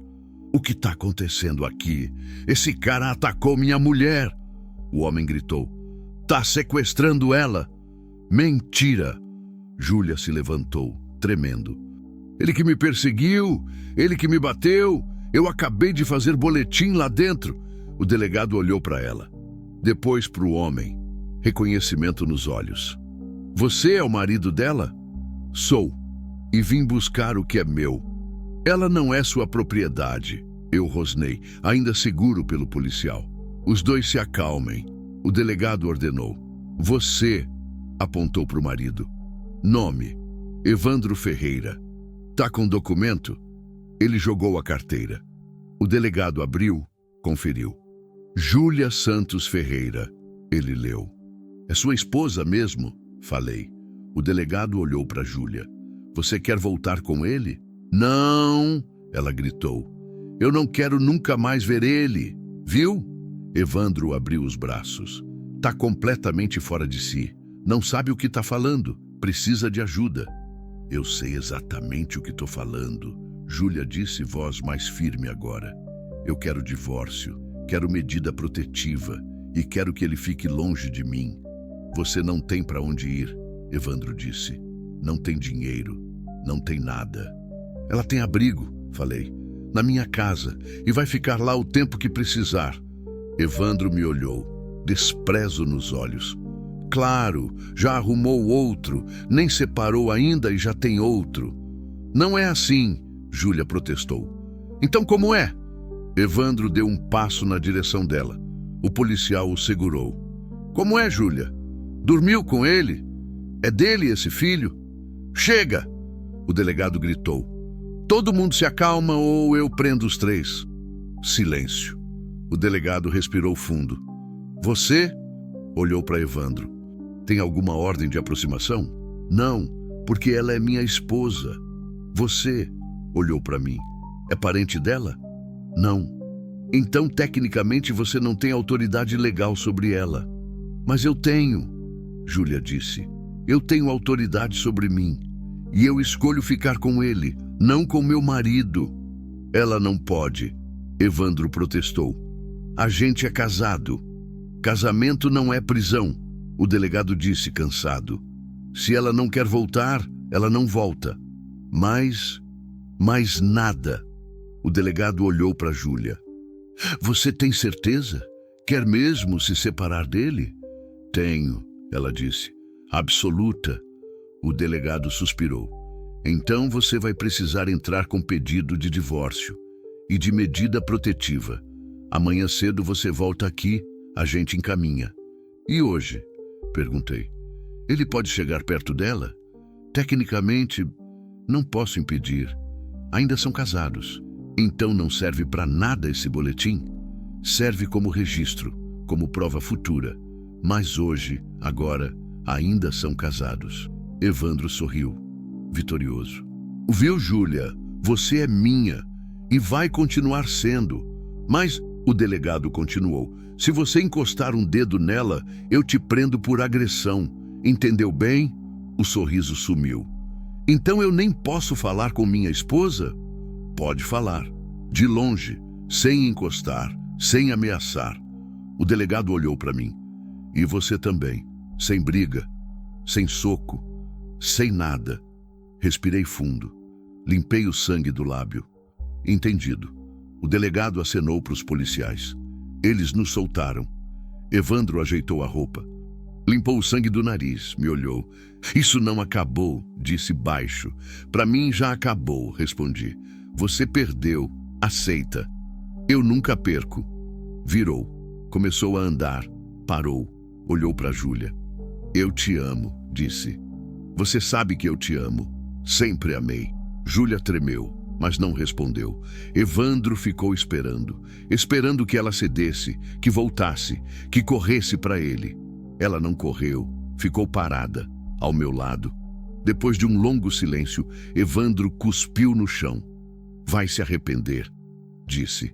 O que está acontecendo aqui? Esse cara atacou minha mulher. O homem gritou. Tá sequestrando ela. Mentira. Júlia se levantou, tremendo. Ele que me perseguiu, ele que me bateu. Eu acabei de fazer boletim lá dentro. O delegado olhou para ela. Depois para o homem. Reconhecimento nos olhos. Você é o marido dela? Sou. E vim buscar o que é meu. Ela não é sua propriedade. Eu rosnei, ainda seguro pelo policial. Os 2 se acalmem. O delegado ordenou. Você, apontou para o marido. Nome, Evandro Ferreira. Tá com documento? Ele jogou a carteira. O delegado abriu, conferiu. Júlia Santos Ferreira. Ele leu. É sua esposa mesmo? Falei. O delegado olhou para Júlia. Você quer voltar com ele? Não, ela gritou. Eu não quero nunca mais ver ele. Viu? Evandro abriu os braços. Tá completamente fora de si. Não sabe o que tá falando. Precisa de ajuda. Eu sei exatamente o que tô falando. Júlia disse, voz mais firme agora. Eu quero divórcio, quero medida protetiva e quero que ele fique longe de mim. Você não tem para onde ir, Evandro disse. Não tem dinheiro, não tem nada. Ela tem abrigo, falei, na minha casa e vai ficar lá o tempo que precisar. Evandro me olhou, desprezo nos olhos. Claro, já arrumou outro, nem separou ainda e já tem outro. Não é assim, Júlia protestou. Então como é? Evandro deu um passo na direção dela. O policial o segurou. Como é, Júlia? Dormiu com ele? É dele esse filho? Chega! O delegado gritou. Todo mundo se acalma ou eu prendo os 3. Silêncio. O delegado respirou fundo. Você? Olhou para Evandro. Tem alguma ordem de aproximação? Não, porque ela é minha esposa. Você? Olhou para mim. É parente dela? Não. Então, tecnicamente, você não tem autoridade legal sobre ela. Mas eu tenho, Júlia disse. Eu tenho autoridade sobre mim. E eu escolho ficar com ele, não com meu marido. Ela não pode, Evandro protestou. A gente é casado. Casamento não é prisão, o delegado disse cansado. Se ela não quer voltar, ela não volta. Mas nada. O delegado olhou para Júlia. Você tem certeza? Quer mesmo se separar dele? Tenho, ela disse. Absoluta. O delegado suspirou. Então você vai precisar entrar com pedido de divórcio e de medida protetiva. Amanhã cedo você volta aqui, a gente encaminha. E hoje? Perguntei. Ele pode chegar perto dela? Tecnicamente, não posso impedir. Ainda são casados. Então não serve para nada esse boletim? Serve como registro, como prova futura. Mas hoje, agora, ainda são casados. Evandro sorriu, vitorioso. Viu, Júlia? Você é minha e vai continuar sendo. Mas o delegado continuou. Se você encostar um dedo nela, eu te prendo por agressão. Entendeu bem? O sorriso sumiu. Então eu nem posso falar com minha esposa? Pode falar. De longe, sem encostar, sem ameaçar. O delegado olhou para mim. E você também. Sem briga, sem soco, sem nada. Respirei fundo. Limpei o sangue do lábio. Entendido. O delegado acenou para os policiais. Eles nos soltaram. Evandro ajeitou a roupa. Limpou o sangue do nariz, me olhou. Isso não acabou, disse baixo. Para mim já acabou, respondi. Você perdeu. Aceita. Eu nunca perco. Virou. Começou a andar. Parou. Olhou para Júlia. Eu te amo, disse. Você sabe que eu te amo. Sempre amei. Júlia tremeu. mas não respondeu. Evandro ficou esperando que ela cedesse, que voltasse, que corresse para ele. Ela não correu, ficou parada, ao meu lado. Depois de um longo silêncio, Evandro cuspiu no chão. Vai se arrepender, disse.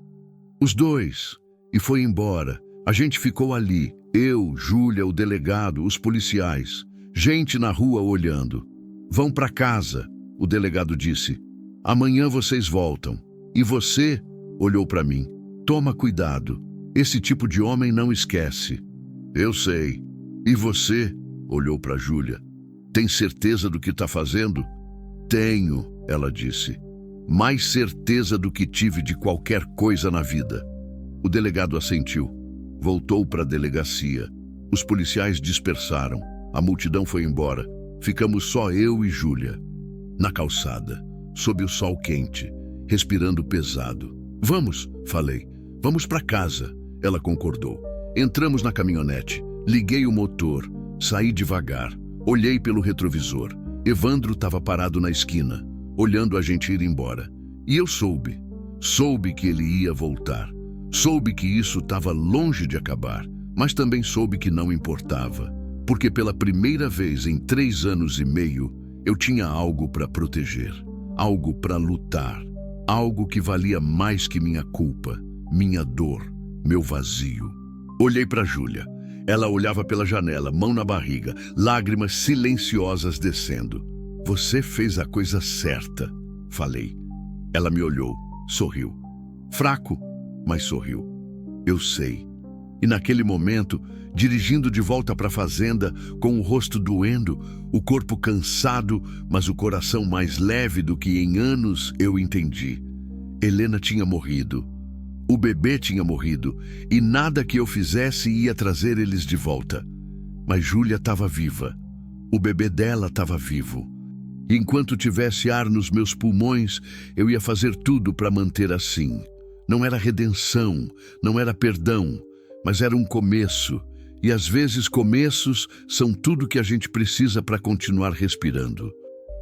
Os dois. E foi embora. A gente ficou ali, eu, Júlia, o delegado, os policiais. Gente na rua olhando. Vão para casa, o delegado disse. Amanhã vocês voltam. E você, olhou para mim. Toma cuidado. Esse tipo de homem não esquece. Eu sei. E você, olhou para Júlia. Tem certeza do que está fazendo? Tenho, ela disse. Mais certeza do que tive de qualquer coisa na vida. O delegado assentiu. Voltou para a delegacia. Os policiais dispersaram. A multidão foi embora. Ficamos só eu e Júlia. Na calçada, sob o sol quente, respirando pesado. Vamos, falei. Vamos para casa. Ela concordou. Entramos na caminhonete. Liguei o motor. Saí devagar. Olhei pelo retrovisor. Evandro estava parado na esquina, olhando a gente ir embora. E eu soube. Soube que ele ia voltar. Soube que isso estava longe de acabar, mas também soube que não importava, porque pela primeira vez em 3 anos e meio, eu tinha algo para proteger, algo para lutar, algo que valia mais que minha culpa, minha dor, meu vazio. Olhei para Júlia. Ela olhava pela janela, mão na barriga, lágrimas silenciosas descendo. Você fez a coisa certa, falei. Ela me olhou, sorriu. Fraco, mas sorriu. Eu sei. E naquele momento, dirigindo de volta para a fazenda, com o rosto doendo, o corpo cansado, mas o coração mais leve do que em anos, eu entendi. Helena tinha morrido. O bebê tinha morrido, e nada que eu fizesse ia trazer eles de volta. Mas Júlia estava viva. O bebê dela estava vivo. E enquanto tivesse ar nos meus pulmões, eu ia fazer tudo para manter assim. Não era redenção, não era perdão, mas era um começo. E às vezes começos são tudo que a gente precisa para continuar respirando.